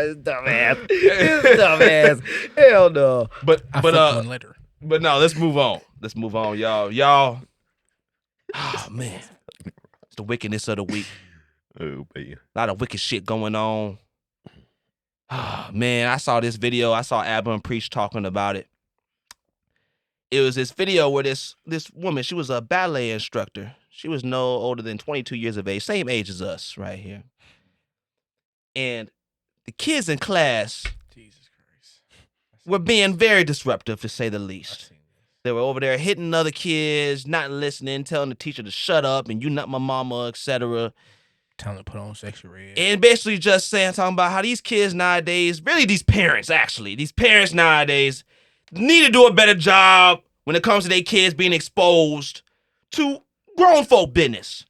B: It's dumbass. It's dumbass. Hell no.
C: But
A: I flipped one letter.
C: But no, let's move on. Let's move on, y'all. Oh man, it's the wickedness of the week.
D: Oh, baby.
C: A lot of wicked shit going on. Oh, man, I saw this video. I saw Abba and Preach talking about it. It was this video where this woman, she was a ballet instructor. She was no older than 22 years of age, same age as us right here. And the kids in class
A: Jesus Christ.
C: were being very disruptive, to say the
A: I've
C: least.
A: seen this.
C: They were over there hitting other kids, not listening, telling the teacher to shut up and you not my mama, etc.
A: Telling them to put on sexy red.
C: And basically just talking about how these kids nowadays, really these parents nowadays need to do a better job when it comes to their kids being exposed to grown folk business.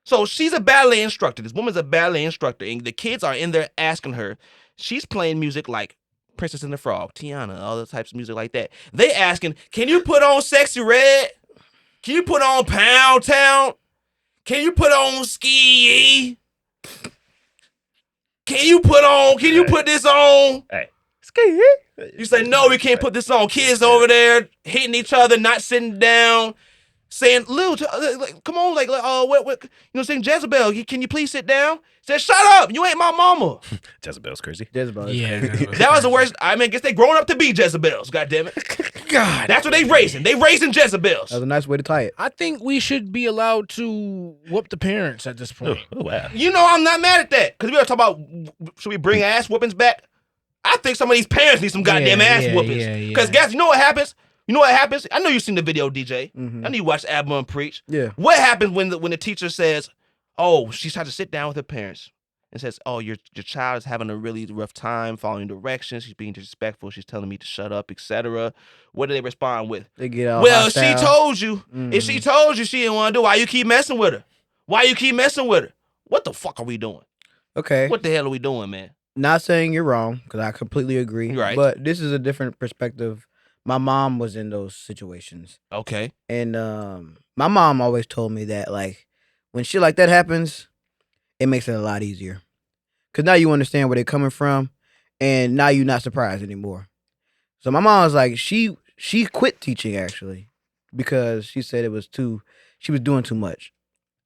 C: So she's a ballet instructor. This woman's a ballet instructor, and the kids are in there asking her. She's playing music like Princess and the Frog, Tiana, all those types of music like that. They asking, can you put on Sexy Red? Can you put on Pound Town? Can you put on Ski? Can you put this on?
D: Hey.
C: You say, no, we can't put this on. Kids over there hitting each other, not sitting down, saying, Lil, come on, what, saying, Jezebel, can you please sit down? Said, shut up, you ain't my mama.
D: Jezebel's crazy.
B: Jezebel is
A: Yeah,
B: crazy.
C: That was the worst. I mean, I guess they grown up to be Jezebels, goddammit. God. That's what they raising. They raising Jezebels.
B: That's a nice way to tie it.
A: I think we should be allowed to whoop the parents at this point.
D: Oh wow.
C: You know I'm not mad at that. Because we were talking about, should we bring ass whoopings back? I think some of these parents need some goddamn ass whoopings. Because guys, you know what happens? I know you've seen the video, DJ.
B: Mhm.
C: I know you watched Abba and Preach.
B: Yeah.
C: What happens when the teacher says, oh, she's trying to sit down with her parents and says, oh, your child is having a really rough time following directions. She's being disrespectful. She's telling me to shut up, etc. What do they respond with?
B: They get all
C: Well,
B: hostile.
C: she told you. If she told you she didn't want to do it, why you keep messing with her? Why you keep messing with her? What the fuck are we doing?
B: Okay.
C: What the hell are we doing, man?
B: Not saying you're wrong, because I completely agree.
C: Right.
B: But this is a different perspective. My mom was in those situations.
C: Okay.
B: And my mom always told me that, like, when shit like that happens, it makes it a lot easier. Because now you understand where they're coming from, and now you're not surprised anymore. So my mom was like, she quit teaching, actually, because she said she was doing too much.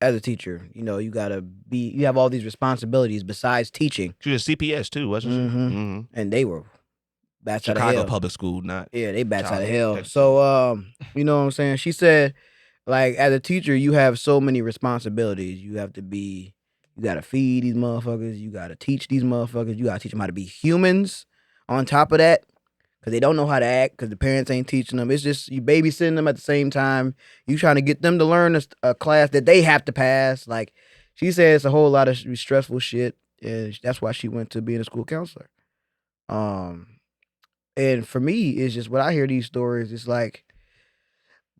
B: As a teacher, you have all these responsibilities besides teaching.
C: She was a CPS too, wasn't she?
B: Mhm.
C: Mm-hmm.
B: And they were bats out of
C: Chicago
B: hell.
C: public school, not.
B: Yeah, they bats out of
C: Child
B: hell.
C: protection.
B: So, you know what I'm saying? She said, like, as a teacher, you have so many responsibilities. You got to feed these motherfuckers. You got to teach these motherfuckers. You got to teach them how to be humans on top of that. Because they don't know how to act because the parents ain't teaching them. It's just you babysitting them at the same time. You trying to get them to learn a class that they have to pass. Like, she said it's a whole lot of stressful shit. And that's why she went to being a school counselor. And for me, it's just when I hear these stories, it's like,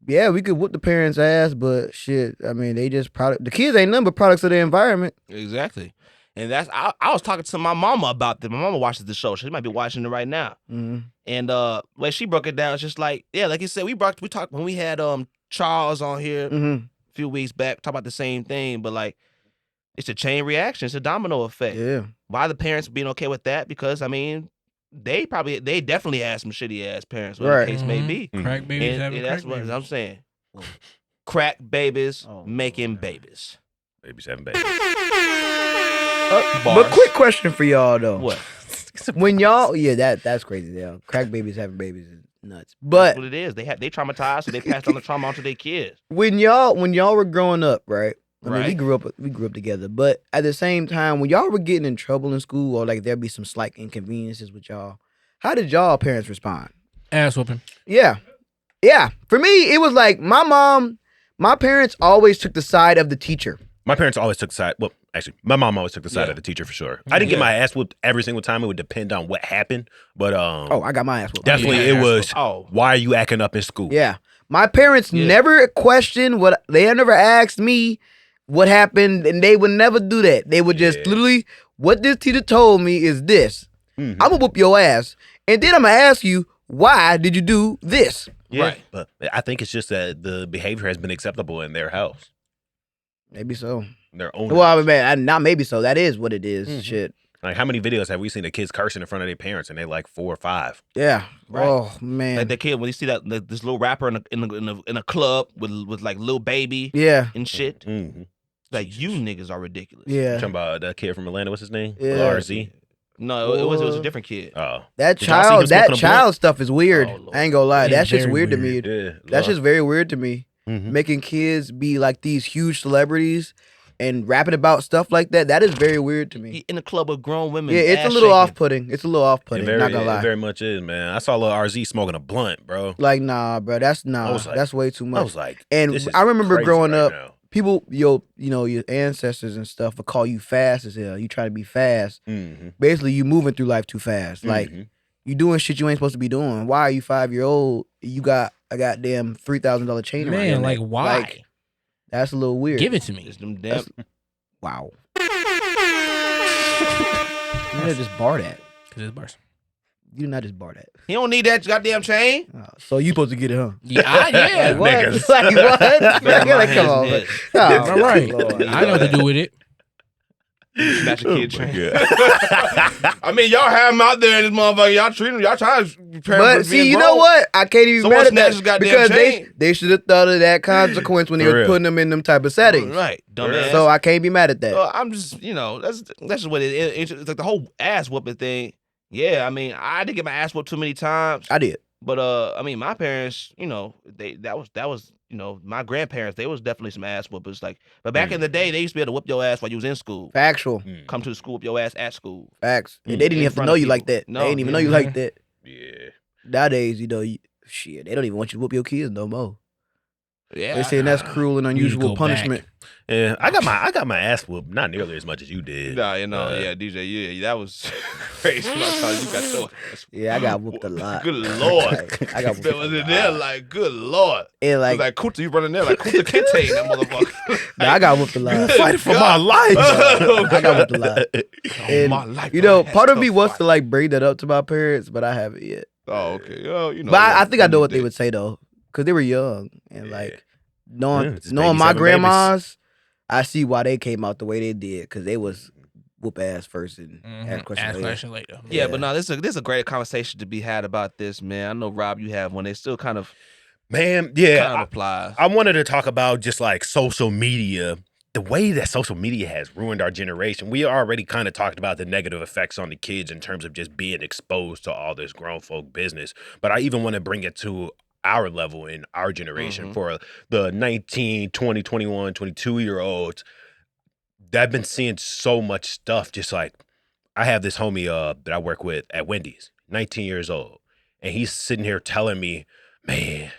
B: yeah, we could whoop the parents' ass, but shit, I mean, they just the kids ain't nothing but products of the environment.
C: Exactly. And I was talking to my mama about this. My mama watches the show. She might be watching it right now.
B: Mm-hmm.
C: And like she broke it down, it's just like, yeah, like you said, we talked when we had Charles on here a few weeks back, talk about the same thing, but like it's a chain reaction, it's a domino effect.
B: Yeah.
C: Why the parents being okay with that? Because I mean, they definitely had some shitty ass parents, whatever the case may be.
A: Crack babies having
C: And that's
A: crack
C: what
A: babies.
C: I'm saying. Crack babies
B: Oh,
C: making
B: Lord.
C: babies.
D: Babies having babies.
B: But
C: Bars.
B: quick question for y'all though.
C: What?
B: When y'all, that's crazy. Yeah, crack babies having babies is nuts.
C: That's
B: But
C: what it is. They traumatized, so they passed on the trauma onto their kids.
B: when y'all were growing up, right? I mean,
C: Right.
B: we grew up together. But at the same time, when y'all were getting in trouble in school, or like there'd be some slight inconveniences with y'all, how did y'all parents respond?
A: Ass whooping.
B: Yeah. For me, it was like my parents always took the side of the teacher.
D: My parents always took the side. Well, actually, my mom always took the side
C: Yeah.
D: of the teacher for sure. I didn't get
C: Yeah.
D: my ass whooped every single time. It would depend on what happened. But
B: Oh, I got my ass whooped.
D: definitely
C: Yeah.
D: it was.
C: Oh.
D: Why are you acting up in school?
B: Yeah. My parents
C: Yeah.
B: never questioned they never asked me what happened, and they would never do that. They would just
D: Yeah.
B: literally, what this teacher told me is this.
D: Mhm.
B: I'm gonna whoop your ass, and then I'm gonna ask you, why did you do this?
D: Yeah,
C: Right.
D: but I think it's just that the behavior has been acceptable in their house,
B: Maybe so.
D: their own.
B: Well, I
D: house.
B: mean, man, not maybe so. That is what it is.
D: Mhm.
B: Shit.
D: Like, how many videos have we seen of kids cursing in front of their parents and they like 4 or 5?
B: Yeah.
C: Right.
B: Oh man.
C: Like the kid when you see that this little rapper in a club with like Lil Baby
B: Yeah.
C: and shit,
D: Mm-hmm.
C: like you niggas are ridiculous.
B: Yeah.
D: Talking about that kid from Atlanta. What's his name?
B: Yeah.
D: RZ.
C: No, it was a different kid.
D: Oh,
B: That
D: Did y'all see him
B: child,
D: smoking a blunt?
B: stuff is weird.
C: Oh, Lord.
B: I ain't gonna lie.
A: It's
B: That's just
A: very
B: weird to
A: weird.
B: me.
D: yeah.
B: That's just very weird to me.
D: Mhm.
B: Making kids be like these huge celebrities and rapping about stuff like that. That is very weird to me.
C: In a club with grown women.
B: Yeah, it's a
C: ass
B: little
C: shaking.
B: off-putting. It's a little off-putting. Not gonna
D: It
B: lie.
D: very much is, man. I saw little RZ smoking a blunt, bro.
B: Like, nah, bro. That's
D: I was like-
B: that's way too
D: I
B: much.
D: was like,
B: And
D: this is
B: I remember
D: crazy
B: growing
D: right
B: up,
D: now.
B: people, your ancestors and stuff would call you fast as hell. You try to be fast.
D: Mhm.
B: Basically, you moving through life too fast. Like,
D: Mhm.
B: you doing shit you ain't supposed to be doing. Why are you 5-year-old? You got a goddamn $3,000 chain around your
A: Man, like
B: neck.
A: why?
B: That's a little weird.
A: Give it to me.
C: It's them damn.
B: Wow. You not just bar that.
A: Cause it's bars.
B: You not just bar that.
C: He don't need that goddamn chain.
B: So you supposed to get it, huh?
A: Yeah, yeah.
B: Like what?
D: niggas.
B: Like what?
C: Bear
B: Like,
C: my
B: come on,
C: hands
B: man.
C: and
B: Oh,
A: All right.
B: Lord.
A: I know what to do with it.
C: Smash a kid
D: Oh my
C: train.
D: God.
C: I mean, y'all have him out there in this motherfucker. Y'all treat him. Y'all trying to prepare him
B: But
C: for
B: see,
C: being
B: you
C: grown.
B: know what? I can't even
C: Someone
B: mad at
C: snatches
B: that
C: goddamn
B: because
C: chain.
B: they should have thought of that consequence when they
D: For
B: were
D: real.
B: putting them in them type of settings.
C: Right, dumbass.
B: So I can't be mad at that.
C: I'm just, that's just what it is. It's like the whole ass whooping thing. Yeah, I mean, I didn't get my ass whooped too many times.
B: I did.
C: But I mean, my parents, that was my grandparents. They was definitely some ass whoopers. Like, but back in the day, they used to be able to whoop your ass while you was in school.
B: Factual.
C: Come to the school, whoop your ass at school.
B: Facts. And
D: Mm.
B: they didn't
C: In
B: have to
C: front
B: know
C: of
B: you like
C: people.
B: that.
C: No,
B: They didn't even
C: yeah.
B: know you like that.
D: Yeah.
B: Nowadays, shit, they don't even want you to whoop your kids no more.
C: Yeah,
B: They saying that's cruel and
A: need to
B: unusual
A: go
B: punishment.
D: Yeah, I got my ass whooped, not nearly as much as you did.
C: yeah, DJ, that was crazy. You got your ass.
B: Yeah, I got whooped a lot.
C: Good lord,
B: I got whooped
C: That
B: a
C: was in there
B: lot.
C: like, good lord.
B: And
C: Like,
B: like,
C: Kuta, you running there like Kuta Kente, that motherfucker.
B: nah, I got whooped a lot.
C: Good
D: Fighting for my
C: God.
D: life.
C: Oh,
B: I got whooped a lot. And,
C: my life,
B: you know,
C: I had
B: part of
C: to
B: me wants
C: fight.
B: to like bring that up to my parents, but I haven't yet.
C: Oh, okay. Well,
B: But I think I know what they would say though, because they were young and
D: Yeah.
B: like
D: Yeah, just
B: knowing my
D: babysitting babies.
B: grandmas, I see why they came out the way they did because they was whoop ass first and ask questions
A: Ask
B: later.
A: question later.
C: Yeah, but no, this is a great conversation to be had about this, man. I know, Rob, you have one. It still kind of applies.
D: I wanted to talk about just like social media, the way that social media has ruined our generation. We already kind of talked about the negative effects on the kids in terms of just being exposed to all this grown folk business. But I even want to bring it to our level in our generation for the 19, 20, 21, 22-year-olds that have been seeing so much stuff. Just like I have this homie that I work with at Wendy's, 19 years old. And he's sitting here telling me, man,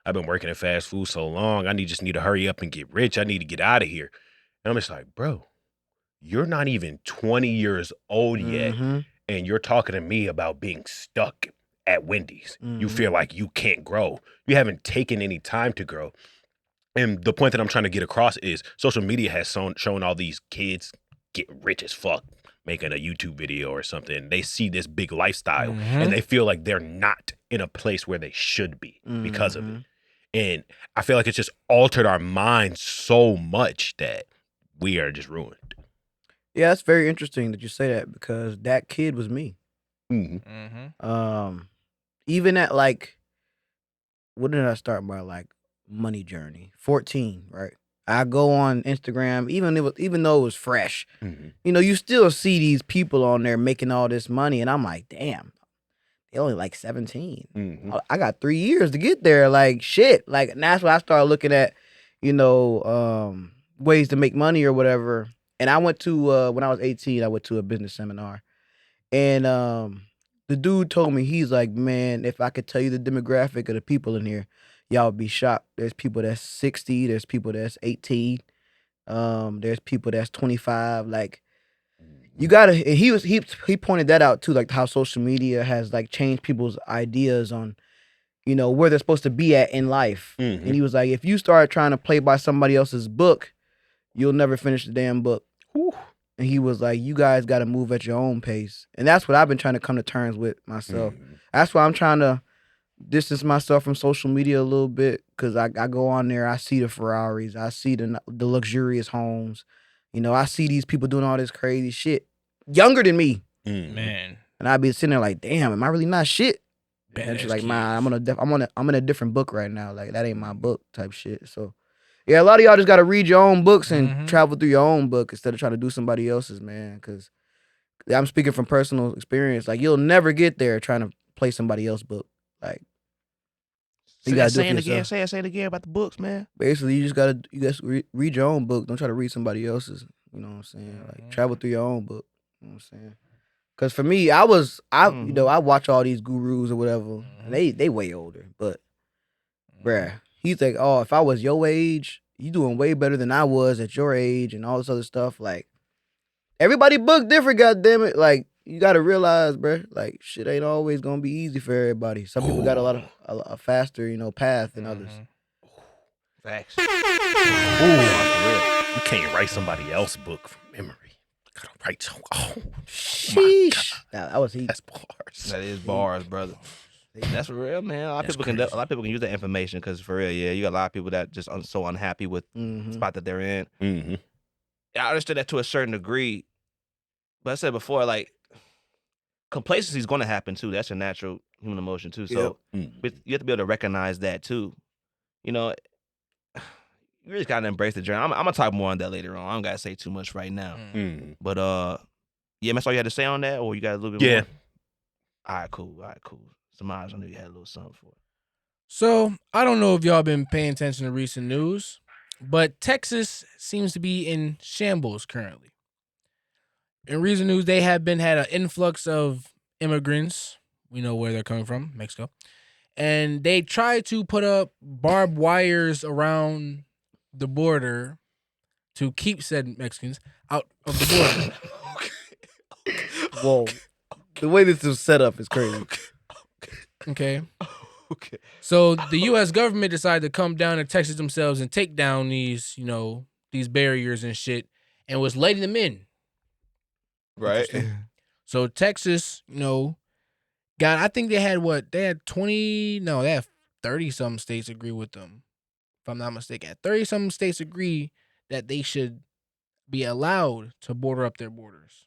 D: I've been working at fast food so long. I just need to hurry up and get rich. I need to get out of here. And I'm just like, bro, you're not even 20 years old yet.
B: Mhm.
D: And you're talking to me about being stuck at Wendy's. You
B: Mhm.
D: feel like you can't grow. You haven't taken any time to grow. And the point that I'm trying to get across is social media has shown all these kids get rich as fuck making a YouTube video or something. They see this big lifestyle and they feel like they're not in a place where they should be because of it. And I feel like it's just altered our minds so much that we are just ruined.
B: Yeah, it's very interesting that you say that because that kid was me.
D: Mm-hmm.
B: Even at like, when did I start my like money journey? 14, right? I go on Instagram, even though it was fresh.
D: Mm-hmm.
B: You know, you still see these people on there making all this money, and I'm like, damn, they only like 17.
D: Mm-hmm.
B: I got 3 years to get there. Like shit. Like, and that's when I started looking at, ways to make money or whatever. And I went to when I was 18, I went to a business seminar, and the dude told me, he's like, man, if I could tell you the demographic of the people in here, y'all would be shocked. There's people that's 60, there's people that's 18, there's people that's 25. Like, you gotta. And he pointed that out too, like how social media has like changed people's ideas on, where they're supposed to be at in life.
D: Mm-hmm.
B: And he was like, if you start trying to play by somebody else's book, you'll never finish the damn book.
D: Whew.
B: And he was like, you guys got to move at your own pace. And that's what I've been trying to come to terms with myself. That's why I'm trying to distance myself from social media a little bit, because I go on there, I see the Ferraris, I see the luxurious homes. I see these people doing all this crazy shit, younger than me.
A: Man.
B: And I'd be sitting there like, damn, am I really not shit? And she's like, man, I'm in a different book right now. Like, that ain't my book type shit. So yeah, a lot of y'all just got to read your own books and travel through your own book instead of trying to do somebody else's, man. Because I'm speaking from personal experience. Like, you'll never get there trying to play somebody else's book. Like, you gotta do it for yourself.
C: Say it again about the books, man.
B: Basically, you just read your own book. Don't try to read somebody else's. You know what I'm saying? Like, travel through your own book. You know what I'm saying? Because for me, I watch all these gurus or whatever, and they way older. But, bruh, he's like, oh, if I was your age, you doing way better than I was at your age and all this other stuff. Like, everybody book different, goddammit. Like, you got to realize, bruh, like, shit ain't always going to be easy for everybody. Some people got a faster, path than others.
C: Facts.
D: Ooh, you can't write somebody else's book from memory. Gotta write some. Oh,
B: Sheesh. Nah, that was heat.
D: that's bars.
C: That is bars, brother. That's for real, man. A lot of
D: That's
C: people can.
D: crazy.
C: A lot of people can use that information because for real, yeah, you got a lot of people that just so unhappy with the spot that they're in.
D: Mm-hmm.
C: I understood that to a certain degree, but I said before, like complacency is going to happen too. That's a natural human emotion too. So but you have to be able to recognize that too. You know, you really gotta embrace the journey. I'm gonna talk more on that later on. I don't gotta say too much right now.
D: Mm-hmm.
C: But yeah, that's all you had to say on that, or you got a little bit
D: Yeah.
C: more? All right, cool. Semaj, I knew you had a little something for it.
A: So I don't know if y'all been paying attention to recent news, but Texas seems to be in shambles currently. In recent news, they have had an influx of immigrants. We know where they're coming from, Mexico. And they tried to put up barbed wires around the border to keep said Mexicans out of the border.
B: Whoa. The way this is set up is crazy.
A: Okay.
C: Okay.
A: So the U.S. government decided to come down to Texas themselves and take down these, these barriers and shit, and was letting them in.
C: Right.
A: So Texas, I think they had 30-something states agree with them. If I'm not mistaken. 30-something states agree that they should be allowed to border up their borders.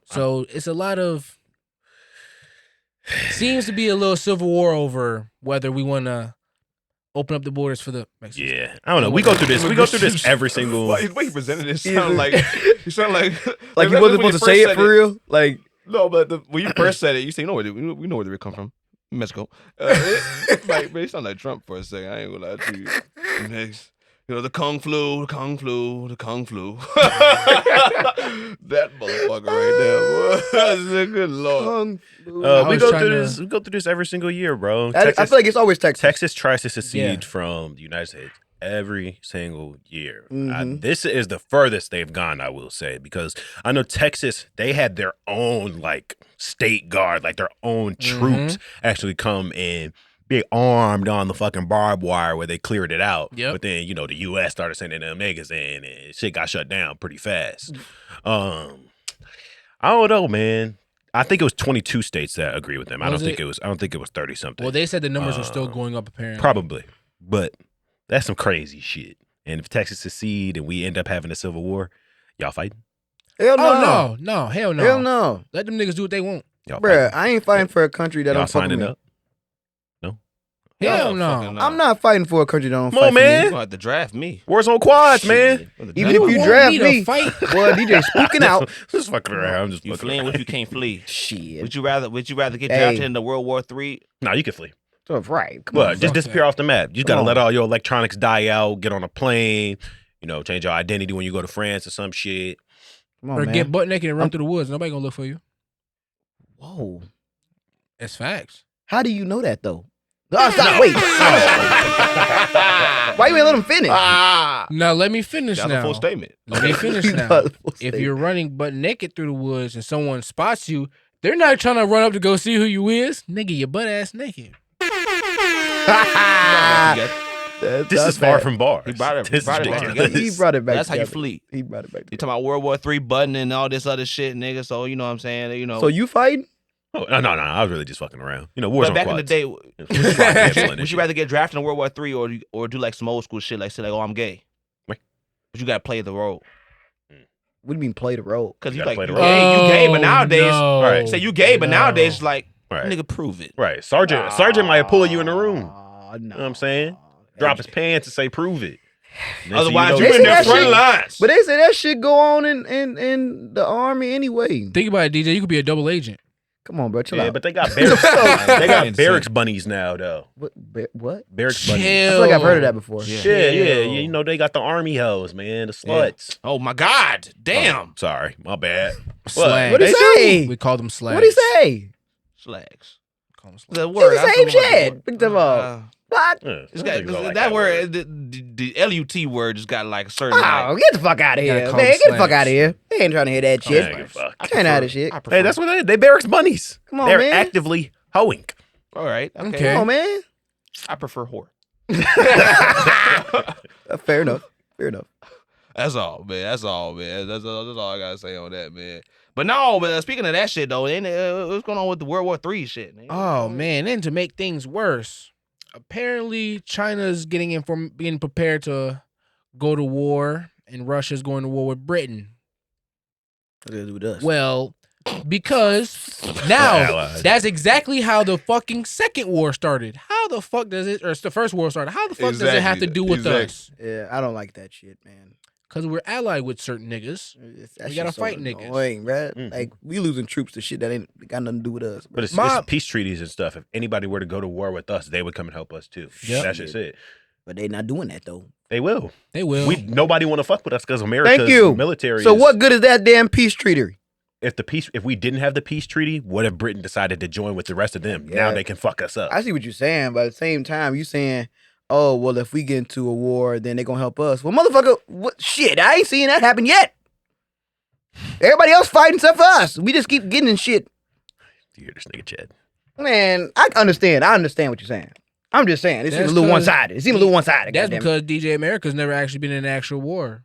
A: So it's a lot of, seems to be a little civil war over whether we want to open up the borders for the Mexicans.
D: Yeah, I don't know. We go through this. We go through this every single.
C: Why he presented it sound like you sound like
B: Like you wasn't supposed to say it for real? Like,
C: no, but when you first said it, you say, we know where they come from, Mexico. But it sounded like Trump for a second. I ain't gonna lie to you. Next, the Kung flu. That motherfucker right there. That's a good lord.
D: We go through this. We go through this every single year, bro.
B: I feel like it's always Texas.
D: Texas tries to secede from the United States every single year. This is the furthest they've gone, I will say, because I know Texas, they had their own like state guard, like their own troops actually come and be armed on the fucking barbed wire where they cleared it out.
A: Yep.
D: But then, the U.S. started sending them niggas in and shit got shut down pretty fast. I don't know, man. I think it was 22 states that agree with them. I don't think it was 30 something.
A: Well, they said the numbers are still going up apparently.
D: Probably. But that's some crazy shit. And if Texas secede and we end up having a civil war, y'all fighting?
B: Hell no.
A: Oh, no. Hell no.
B: Hell no.
A: Let them niggas do what they want.
D: Y'all
B: Bruh,
D: fighting?
B: I ain't fighting for a country that
D: Y'all
B: don't fuck with
D: signing
B: me.
D: up? No?
A: Hell no.
B: I'm not fighting for a country that don't
D: Come
B: fight
D: on,
B: for
D: man.
C: You gonna have to draft me.
D: Warzone quads, man.
B: Even if you draft me,
A: fight.
B: boy, DJ spooking out.
D: Just fucking around. I'm just
C: You
D: fucking
C: fleeing
D: around.
C: if you can't flee.
B: Shit.
C: Would you rather get drafted into World War III?
D: No, you can flee.
B: So, right. Come
D: But
B: on.
D: just
A: fuck
D: disappear
A: that.
D: off the map. You just
B: Come
D: gotta let
B: on.
D: all your electronics die out, get on a plane, change your identity when you go to France or some shit.
B: Come on,
A: Or
B: man.
A: get butt naked and run through the woods. Nobody gonna look for you.
B: Whoa.
A: That's facts.
B: How do you know that, though? Oh, stop. Wait. Why you ain't let him finish?
A: Now let me finish
C: That's
A: now.
C: a full statement.
A: Let me finish
B: You
A: now.
B: got a full
A: If
B: statement.
A: you're running butt naked through the woods and someone spots you, they're not trying to run up to go see who you is. Nigga, your butt ass naked.
D: This is far from bars.
C: He brought it-
D: This is
C: brought it back
D: ridiculous.
B: He brought it back.
C: That's how you
B: together.
C: flee.
B: He brought it back.
C: You talking about World War III button and all this other shit, nigga. So you know what I'm saying.
B: So you fighting?
D: Oh, no. I was really just fucking around.
C: but
D: Warzone
C: back
D: quads.
C: in the day,
D: Would
C: would you rather get drafted in World War III or do like some old school shit, like say like, oh, I'm gay?
D: Right.
C: But you gotta play the role.
B: What do you mean play the role?
C: Because
D: You
C: you
D: gotta
C: like
D: play
C: you
D: the
C: gay, but nowadays,
A: no.
D: Right.
C: say you gay, but nowadays it's like,
D: Right.
C: nigga, prove it.
D: Right. Sergeant might pull you in the room.
B: No.
D: You know what I'm saying? Drop his pants and say, prove it. And
C: Otherwise,
D: you
C: you
B: They
C: in
B: say
C: the
B: that
C: front
B: shit-
C: lines.
B: But they say that shit go on in the army anyway.
A: Think about it, DJ. You could be a double agent.
B: Come on, bro. Chill
D: Yeah,
B: out.
D: but they got barracks. They got barracks bunnies now, though.
B: What?
D: Barracks bunnies.
B: I feel like I've heard of that before.
C: Yeah.
D: Yeah. They got the army hoes, man. The sluts.
C: Oh my God, damn.
D: Oh, sorry, my bad.
A: Slag.
B: What'd he say?
A: We called them slags.
B: What'd he say?
C: Slags.
A: Call them slags.
C: The
B: It's
C: word.
B: the same shit. Big time What?
D: Yeah,
C: It's
D: some
C: got,
D: niggas don't like
C: that
D: word.
C: word, the LUT word just got like a certain.
B: Oh,
C: like,
B: get the fuck out of
A: You gotta
B: here,
A: call
B: man.
A: them
B: Get the fuck
A: slags.
B: out of here. They ain't trying to hear that
D: Yeah,
B: shit.
D: give a fuck.
C: I
B: Can't have this shit.
C: I prefer,
D: Hey, that's what they barracks bunnies.
B: Come on,
D: They're
B: man.
D: actively hoeing.
C: all right. Okay.
A: Okay.
B: Come on, man.
C: I prefer whore.
B: Fair enough. Fair enough.
C: That's all, man. That's all I gotta say on that, man. But no, but speaking of that shit though, what's going on with the World War III shit? Nigga?
A: Oh man, and to make things worse, apparently China's getting prepared to go to war, and Russia's going to war with Britain.
B: What does it do with us?
A: Well, because now that's exactly how the fucking second war started. How the fuck does it, or the first war started? How the fuck does it have to do with us?
B: Yeah, I don't like that shit, man.
A: Because we're allied with certain niggas.
B: That
A: We gotta
B: shit's so
A: fight niggas.
B: annoying, bruh.
D: Mhm.
B: Like, we losing troops to shit that ain't got nothing to do with us.
D: But it's peace treaties and stuff. If anybody were to go to war with us, they would come and help us too.
A: Yep.
D: That's just it.
B: But they not doing that, though.
D: They will.
A: They will.
D: Nobody want to fuck with us because America's
B: Thank you.
D: military.
B: So what good is that damn peace treaty?
D: If we didn't have the peace treaty, what if Britain decided to join with the rest of them?
B: Yeah.
D: Now they can fuck us up.
B: I see what you're saying, but at the same time, you saying, oh, well, if we get into a war, then they gonna help us. Well, motherfucker, what shit? I ain't seen that happen yet. Everybody else fighting stuff for us. We just keep getting in shit.
D: You hear this nigga Chad?
B: Man, I understand. I understand what you're saying. I'm just saying, it seems a little one-sided. It seems a little one-sided.
A: That's because DJ America's never actually been in an actual war.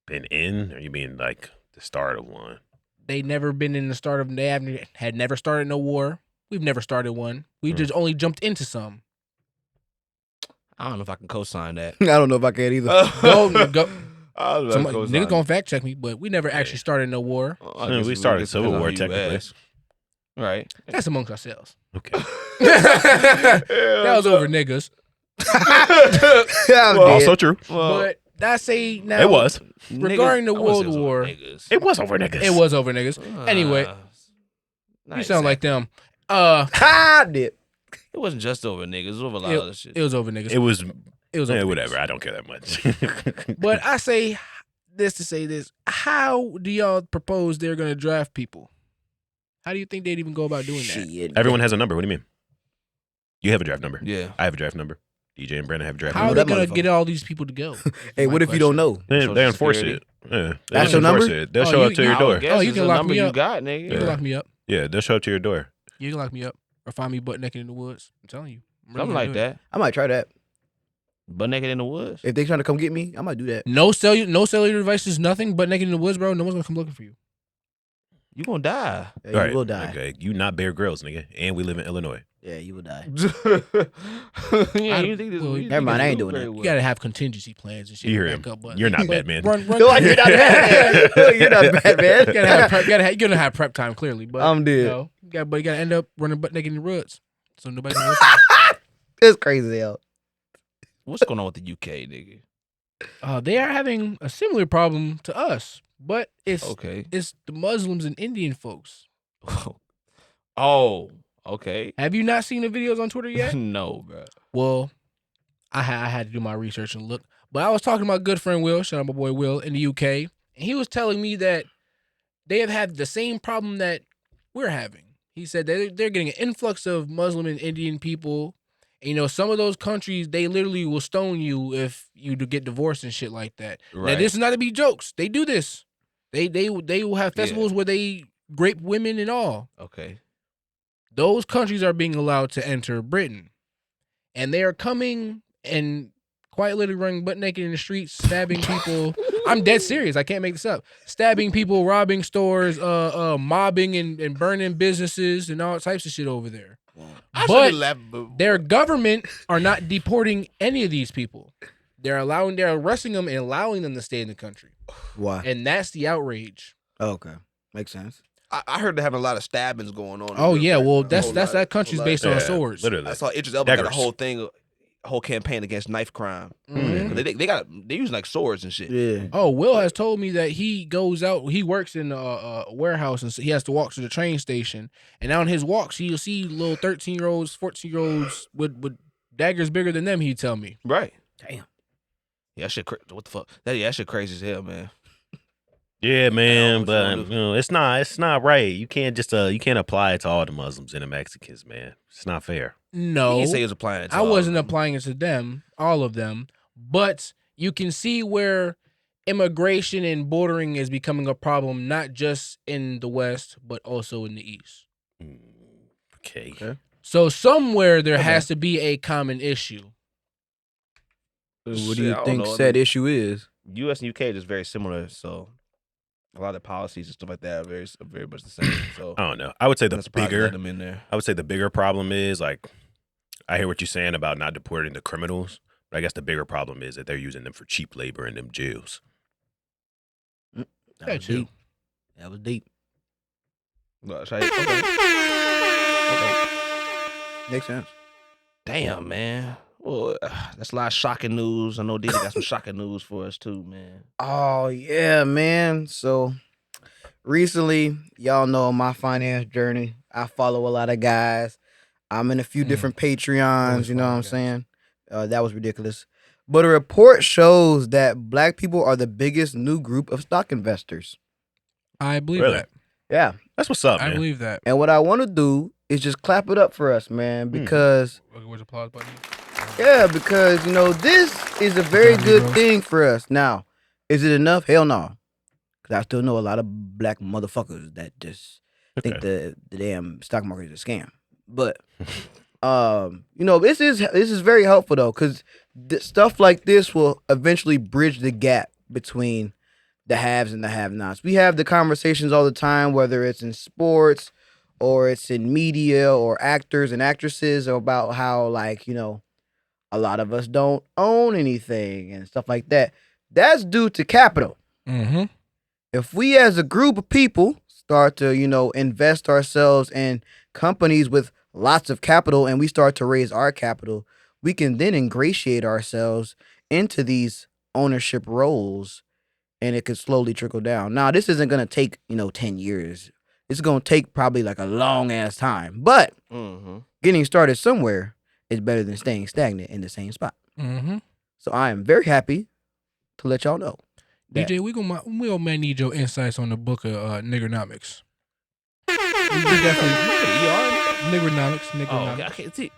D: Been in? Or you mean like the start of one?
A: They never been in the start of. They had never started no war. We've never started one. We just only jumped into some.
C: I don't know if I can co-sign that.
B: I don't know if I can either.
A: Go.
C: I don't know if I can co-sign
A: Niggas gonna fact check me, but we never actually started no war.
C: I guess
D: we
C: it
D: started
C: depends
D: Civil
C: on
D: War
C: who you
D: technically.
C: ask. Right.
A: That's amongst ourselves.
D: Okay.
A: That was over niggas.
D: Also true.
A: But I say now.
D: It was.
A: Regarding the World War,
D: It was over niggas.
A: it was over niggas. Anyway, you sound like them.
B: Did.
C: It wasn't just over niggas. It was over a lot of other shit.
A: It was over niggas.
D: It was.
A: It was over
D: Whatever.
A: niggas.
D: I don't care that much.
A: But I say this to say this. How do y'all propose they're going to draft people? How do you think they'd even go about doing that?
B: Shit.
D: Everyone has a number. What do you mean? You have a draft number.
C: Yeah.
D: I have a draft number. DJ and Brandon have a draft
A: How are
D: number.
A: they going to get all these people to go?
B: Hey, what if you don't know?
D: They enforce
C: Security.
D: it. Yeah.
B: That's
D: They
B: your
D: enforce
B: number?
D: it. They'll
A: Oh,
D: show
A: you-
D: up to your
C: I
D: door.
C: guess
A: Oh, you
C: it's
A: can
C: the
A: lock
C: number
A: me
C: you
A: up.
C: got, nigga.
A: You can lock me up.
D: Yeah, they'll show up to your door.
A: You can lock me up or find me butt naked in the woods. I'm telling you. I'm really
C: Something
A: gonna
C: like
A: do it.
C: that.
B: I might try that.
C: Butt naked in the woods.
B: If they trying to come get me, I might do that.
A: No cellular devices, nothing but naked in the woods, bro. No one's going to come looking for you.
C: You gonna die.
B: Yeah, you
D: Right.
B: will die.
D: Okay, you not Bear Grylls, nigga, and we live in Illinois.
B: Yeah, you will die.
C: Yeah, you think this?
A: Well,
C: you
B: never
C: think
B: mind,
C: this
B: I ain't
C: do
B: doing
C: very
B: that.
C: well.
A: You got to have contingency plans and shit.
D: You hear
A: back
D: him.
A: up, but-
D: You're not
A: but
D: Batman.
A: Run,
B: No, you're not Batman. You're not Batman.
A: you're gonna have prep time clearly, but
B: I'm dead.
A: You know, but you gotta end up running butt naked in the woods, so nobody can listen.
B: It's crazy as hell.
C: What's going on with the UK, nigga?
A: They are having a similar problem to us, but it's
C: Okay.
A: it's the Muslims and Indian folks.
C: Oh, okay.
A: Have you not seen the videos on Twitter yet?
C: No, bro.
A: Well, I had to do my research and look, but I was talking to my good friend Will, shout out my boy Will in the UK, and he was telling me that they have had the same problem that we're having. He said that they're getting an influx of Muslim and Indian people. And, you know, some of those countries, they literally will stone you if you get divorced and shit like that.
C: Right.
A: Now, this is not to be jokes. They do this. They will have festivals where they rape women and all.
C: Okay.
A: Those countries are being allowed to enter Britain. And they are coming and quite literally running butt naked in the streets, stabbing people. I'm dead serious. I can't make this up. Stabbing people, robbing stores, mobbing and burning businesses and all types of shit over there. But their government are not deporting any of these people. They're arresting them and allowing them to stay in the country.
B: Why?
A: And that's the outrage.
B: Oh, okay. Makes sense.
E: I heard they're having a lot of stabbings going on.
A: Oh yeah, well
E: A whole lot-
A: that country's
E: whole lot.
A: based on
D: Yeah,
A: swords.
D: Literally.
E: I saw Idris Elba got a
D: Daggers.
E: whole thing, a whole campaign against knife crime.
A: Mhm.
E: They use like swords and shit.
B: Yeah.
A: Oh, Will has told me that he goes out. He works in a warehouse, and so he has to walk to the train station. And on his walks, you'll see little 13-year-olds, 14-year-olds with daggers bigger than them. He tell me.
C: Right.
B: Damn.
C: Yeah, that shit. What the fuck? That shit crazy as hell, man.
D: Yeah, man,
C: what
D: but
C: you
D: you know, it's not right. You can't just you can't apply it to all the Muslims and the Mexicans, man. It's not fair.
A: No,
C: He didn't say he was applying it. To
A: I
C: all
A: wasn't
C: of them.
A: applying it to them, all of them. But you can see where immigration and bordering is becoming a problem, not just in the West, but also in the East.
D: Okay.
B: Okay.
A: So somewhere there has to be a common issue.
B: So what do
C: Shit,
B: you
C: I don't
B: think
C: know. I
B: said
C: mean,
B: issue is?
C: U.S. and U.K. are just very similar, so a lot of policies and stuff like that are very much the same. So
D: I don't know. I would say
C: I'm
D: the
C: not surprised they let
D: bigger.
C: them in there.
D: I would say the bigger problem is like I hear what you're saying about not deporting the criminals, but I guess the bigger problem is that they're using them for cheap labor in them jails.
B: That
A: That
B: was
A: too.
B: deep. That was deep.
C: Okay.
B: Makes sense.
C: Damn, man. Well, that's a lot of shocking news. I know DJ got some shocking news for us too, man.
B: Oh yeah, man. So recently, y'all know my finance journey. I follow a lot of guys. I'm in a few different Patreons.
A: Always
B: You know what
A: follow
B: I'm
A: guys.
B: saying? That was ridiculous. But a report shows that black people are the biggest new group of stock investors.
A: I believe
D: Really?
A: that.
B: Yeah.
D: That's what's up,
A: I
D: man.
A: believe that.
B: And what I want to do is just clap it up for us, man, because
A: Where's the applause button?
B: because this is a very
A: job,
B: good
A: Negroes.
B: thing for us. Now, is it enough? Hell no. Because I still know a lot of black motherfuckers that just think the damn stock market is a scam. But this is very helpful though, because stuff like this will eventually bridge the gap between the haves and the have-nots. We have the conversations all the time, whether it's in sports or it's in media or actors and actresses, about how a lot of us don't own anything and stuff like that. That's due to capital.
A: Mm-hmm.
B: If we as a group of people start to, invest ourselves in companies with lots of capital and we start to raise our capital, we can then ingratiate ourselves into these ownership roles and it could slowly trickle down. Now, this isn't going to take, 10 years. It's going to take probably like a long ass time. But getting started somewhere is better than staying stagnant in the same spot.
A: Mm-hmm.
B: So I am very happy to let y'all know.
A: DJ, we gonna need your insights on the book of Niggernomics. We definitely Niggernomics.
C: Oh, okay. I can't see.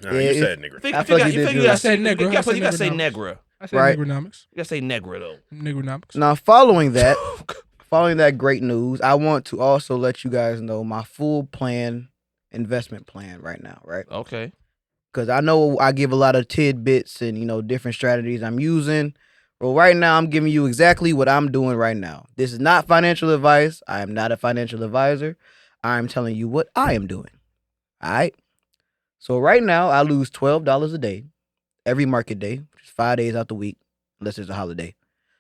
D: Nah, you said nigger.
B: I feel like you did good.
A: I said Negra.
C: You
A: I said
C: gotta say
A: Negronomics.
C: Negra.
A: I said
B: Right.
A: Niggernomics.
C: You gotta say Negra though.
A: Niggernomics.
B: Now, following that great news, I want to also let you guys know my full investment plan right now, right?
C: Okay.
B: Because I know I give a lot of tidbits and different strategies I'm using. Well, right now I'm giving you exactly what I'm doing right now. This is not financial advice. I am not a financial advisor. I'm telling you what I am doing. All right. So right now I lose $12 a day every market day, which is 5 days out the week, unless there's a holiday.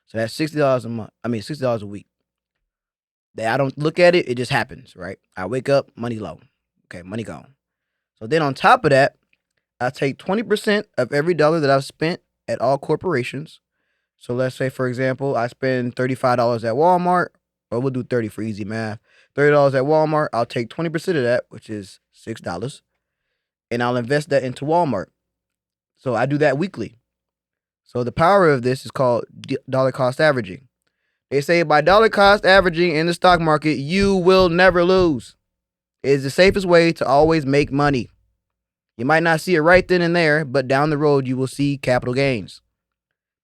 B: So that's $60 a month. I mean $60 a week. That I don't look at it, it just happens, right? I wake up, money low. Okay, money gone. So then on top of that, I take 20% of every dollar that I've spent at all corporations. So let's say, for example, I spend $35 at Walmart, or we'll do 30 for easy math. $30 at Walmart, I'll take 20% of that, which is $6, and I'll invest that into Walmart. So I do that weekly. So the power of this is called dollar cost averaging. They say by dollar cost averaging in the stock market, you will never lose. It is the safest way to always make money. You might not see it right then and there, but down the road, you will see capital gains.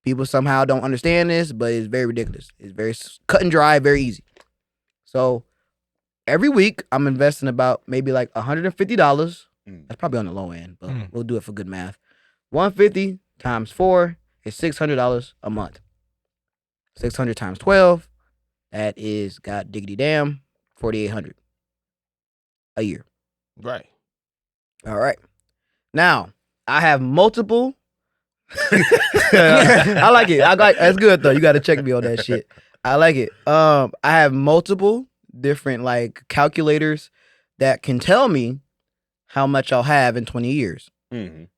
B: People somehow don't understand this, but it's very ridiculous. It's very cut and dry, very easy. So every week, I'm investing about maybe like $150. That's probably on the low end, but we'll do it for good math. 150 times 4 is $600 a month. 600 times 12, that is, god diggity damn, 4,800 a year.
C: Right.
B: All right. Now, I have multiple. I like it. That's good though. You got to check me on that shit. I like it. I have multiple different like calculators that can tell me how much I'll have in 20 years.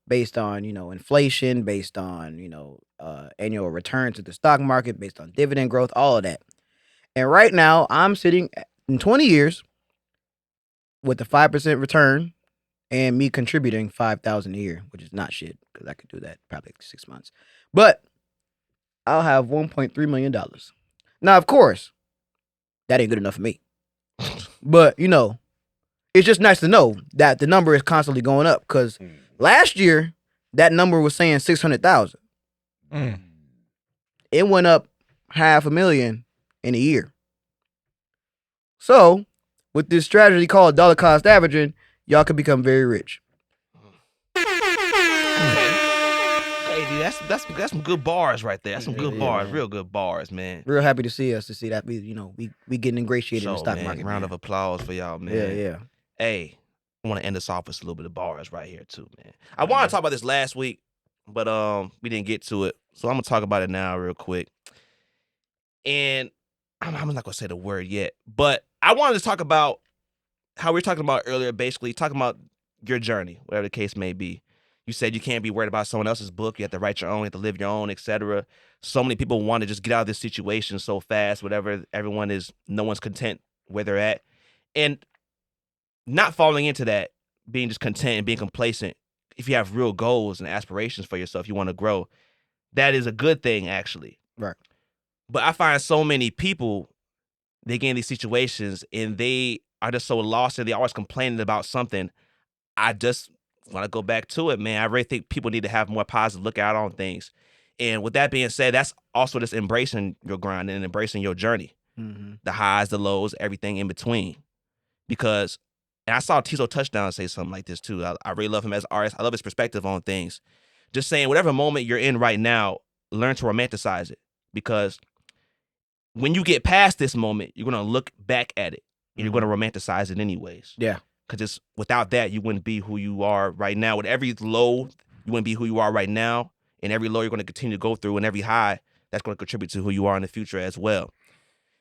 B: Based on, inflation, based on, annual return to the stock market, based on dividend growth, all of that. And right now, I'm sitting in 20 years with a 5% return and me contributing $5,000 a year, which is not shit because I could do that probably 6 months. But I'll have $1.3 million. Now, of course, that ain't good enough for me. But, it's just nice to know that the number is constantly going up because last year, that number was saying 600,000. It went up $500,000 in a year. So, with this strategy called dollar cost averaging, y'all can become very rich.
C: Okay, that's some good bars right there. That's some good
B: Yeah,
C: bars,
B: man.
C: real good bars, man.
B: Real happy to see that we getting ingratiated in the
C: So,
B: stock
C: man,
B: market,
C: round
B: man.
C: of applause for y'all, man.
B: Yeah, yeah.
C: Hey, I want to end this off with a little bit of bars right here too, man. I wanted to talk about this last week, but we didn't get to it, so I'm gonna talk about it now real quick. And I'm not gonna say the word yet, but I wanted to talk about how we were talking about earlier, basically talking about your journey, whatever the case may be. You said you can't be worried about someone else's book. You have to write your own, you have to live your own, etc. So many people want to just get out of this situation so fast, whatever. No one's content where they're at. And not falling into that, being just content and being complacent. If you have real goals and aspirations for yourself, you want to grow, that is a good thing, actually.
B: Right.
C: But I find so many people, they get in these situations and they are just so lost and they're always complaining about something. I just want to go back to it, man. I really think people need to have more positive look out on things. And with that being said, that's also just embracing your grind and embracing your journey, the highs, the lows, everything in between. Because, and I saw Tizo Touchdown say something like this too. I really love him as an artist. I love his perspective on things. Just saying, whatever moment you're in right now, learn to romanticize it. Because when you get past this moment, you're going to look back at it and you're going to romanticize it anyways.
B: Yeah.
C: Because without that, you wouldn't be who you are right now. With every low, you wouldn't be who you are right now. And every low you're going to continue to go through, and every high, that's going to contribute to who you are in the future as well.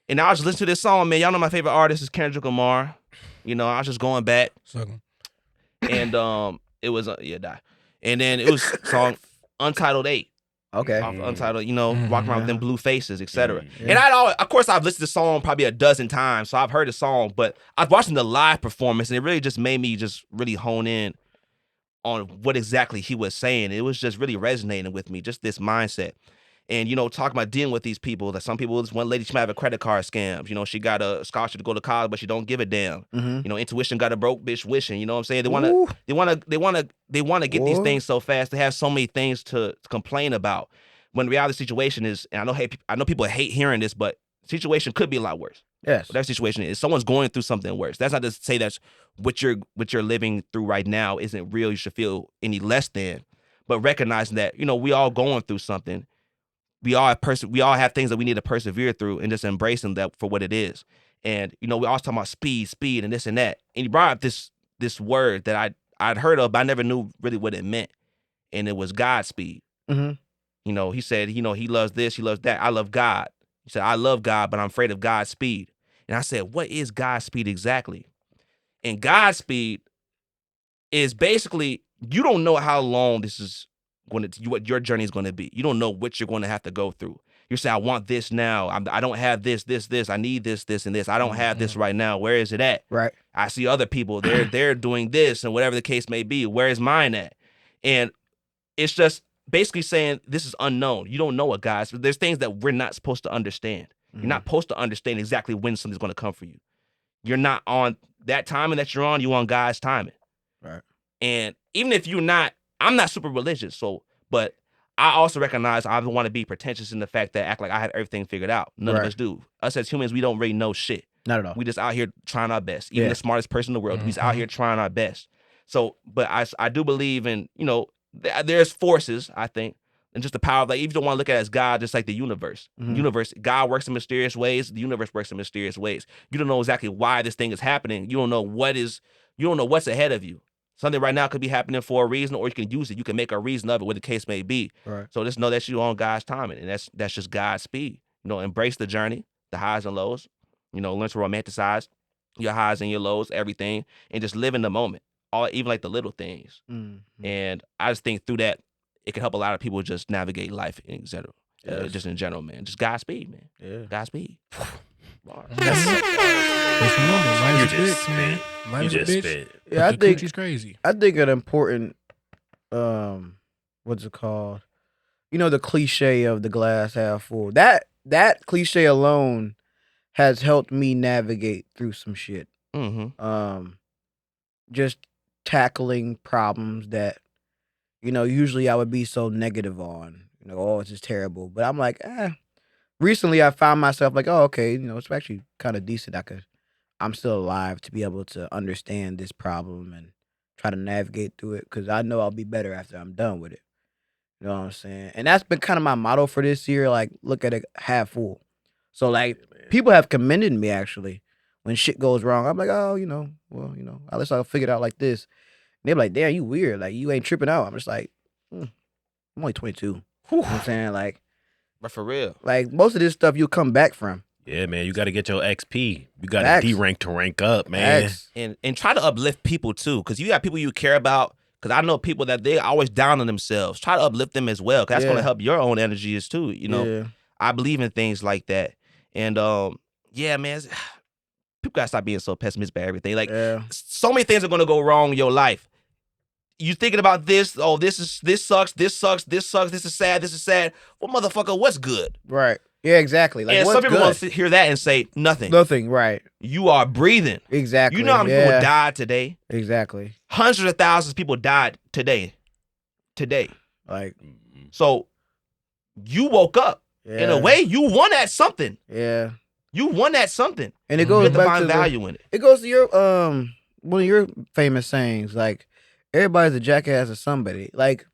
C: And I was just listening to this song, man. Y'all know my favorite artist is Kendrick Lamar. You know, I was just going back. And it was, die. And then it was song Untitled 8.
B: Okay.
C: Off Untitled, walking around with them blue faces, etc.
B: Yeah.
C: And of course, I've listened to the song probably a dozen times, so I've heard the song, but I was watching the live performance, and it really just made me just really hone in on what exactly he was saying. It was just really resonating with me, just this mindset. And, talking about dealing with these people, that some people, this one lady, she might have a credit card scams. She got a scholarship to go to college, but she don't give a damn. Intuition got a broke bitch wishing. You know what I'm saying? They want to get these things so fast. They have so many things to complain about. When the reality situation is, and I know people hate hearing this, but situation could be a lot worse.
B: Yes.
C: Whatever situation is, someone's going through something worse. That's not to say that's what you're living through right now isn't real. You should feel any less than, but recognizing that we all going through something. We all have things that we need to persevere through, and just embracing that for what it is. And we always talking about speed, and this and that. And he brought up this word that I'd heard of, but I never knew really what it meant. And it was Godspeed. He said, he loves this, he loves that. I love God. He said, I love God, but I'm afraid of Godspeed. And I said, what is Godspeed exactly? And Godspeed is basically, you don't know how long this is what your journey is going to be. You don't know what you're going to have to go through. You say, I want this now. I don't have this. I need this, and this. I don't have this right now. Where is it at?
B: Right.
C: I see other people. They're doing this, and whatever the case may be. Where is mine at? And it's just basically saying this is unknown. You don't know what God's. There's things that we're not supposed to understand. You're not supposed to understand exactly when something's going to come for you. You're not on that timing that you're on. You're on God's timing.
B: Right.
C: And even if I'm not super religious, but I also recognize I don't want to be pretentious in the fact that act like I have everything figured out. None of us do. Us as humans, we don't really know shit.
B: Not at all.
C: We just out here trying our best. Even the smartest person in the world, we's out here trying our best. So, but I do believe in, there's forces, I think, and just the power of, like, if you don't want to look at it as God, just like the universe. Universe, God works in mysterious ways. The universe works in mysterious ways. You don't know exactly why this thing is happening. You don't know what's ahead of you. Something right now could be happening for a reason, or you can use it. You can make a reason of it, what the case may be.
B: Right.
C: So just know that you're on God's timing, and that's just God's speed. Embrace the journey, the highs and lows. Learn to romanticize your highs and your lows, everything, and just live in the moment. Even like the little things. And I just think through that, it can help a lot of people just navigate life in general. Just in general, man. Just Godspeed, man.
B: Yeah.
C: Godspeed.
D: You just spit. You just spit.
B: Yeah, I
A: the
B: think
A: coochie's crazy.
B: I think an important what's it called? The cliche of the glass half full. That cliche alone has helped me navigate through some shit. Just tackling problems that usually I would be so negative on. Oh, it's just terrible. But I'm like, recently I found myself like, oh, okay, it's actually kind of decent. I'm still alive to be able to understand this problem and try to navigate through it, because I know I'll be better after I'm done with it. You know what I'm saying? And that's been kind of my motto for this year. Like, look at it half full. So, like, people have commended me, actually. When shit goes wrong, I'm like, oh, at least I'll figure it out like this. And they're like, damn, you weird. Like, you ain't tripping out. I'm just like, I'm only 22. You know what I'm saying? Like,
C: But for real.
B: like, most of this stuff you'll come back from.
D: Yeah, man, you got to get your XP. You got to
B: Facts.
D: D-rank to rank up, man.
B: Facts.
C: And try to uplift people too, because you got people you care about. Because I know people that they always down on themselves. Try to uplift them as well, because that's going to help your own energies too. You know,
B: Yeah.
C: I believe in things like that. And yeah, man, people gotta stop being so pessimistic about everything. Like, so many things are going to go wrong in your life. You thinking about this? Oh, this sucks. This sucks. This sucks. This is sad. This is sad. Well, motherfucker, what's good?
B: Right. Yeah, exactly. Like,
C: and
B: what's
C: some people
B: good?
C: want to hear that and say nothing.
B: Nothing, right.
C: You are breathing.
B: Exactly.
C: You know how many people died today?
B: Exactly.
C: Hundreds of thousands of people died today.
B: Like,
C: so you woke up. In a way, you won at something.
B: Yeah.
C: You won at something.
B: And it
C: You
B: goes
C: have to
B: back
C: find
B: to
C: value in it.
B: It goes to your one of your famous sayings, like, everybody's a jackass or somebody. Like,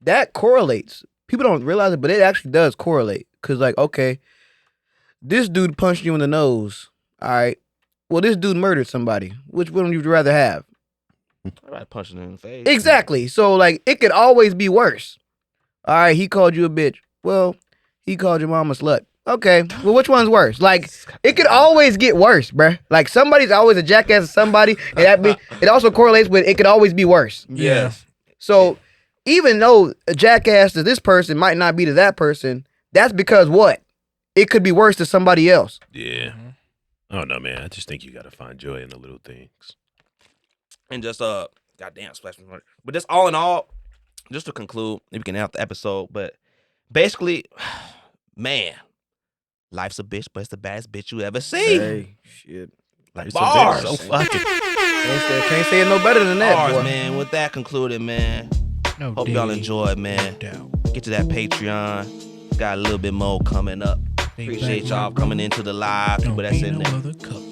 B: that correlates. People don't realize it, but it actually does correlate. Cause, like, okay, this dude punched you in the nose. All right. Well, this dude murdered somebody. Which one would you rather have?
C: Everybody punching in the face.
B: Exactly. So, like, it could always be worse. All right, he called you a bitch. Well, he called your mom a slut. Okay, well, which one's worse? Like, it could always get worse, bruh. Like, somebody's always a jackass to somebody, and it also correlates with it could always be worse.
C: Yeah.
B: So, even though a jackass to this person might not be to that person, that's because what? It could be worse to somebody else.
D: Yeah. I don't know, man. I just think you got to find joy in the little things.
C: And just goddamn splash. But just all in all, just to conclude, maybe we can end the episode. But basically, man, life's a bitch, but it's the baddest bitch you ever seen.
B: Hey, shit.
C: Like
D: Bars.
C: bars.
D: So fucking.
B: Can't say it no better than that,
C: Bars,
B: boy.
C: man. With that concluded, man.
A: No
C: Hope
A: dig,
C: y'all enjoyed, man.
A: no doubt.
C: Get to that Patreon. Got a little bit more coming up.
A: Think
C: Appreciate
A: back,
C: y'all
A: bro.
C: coming into the live.
A: Don't
C: People that's
A: be
C: in
A: no
C: there.
A: other color.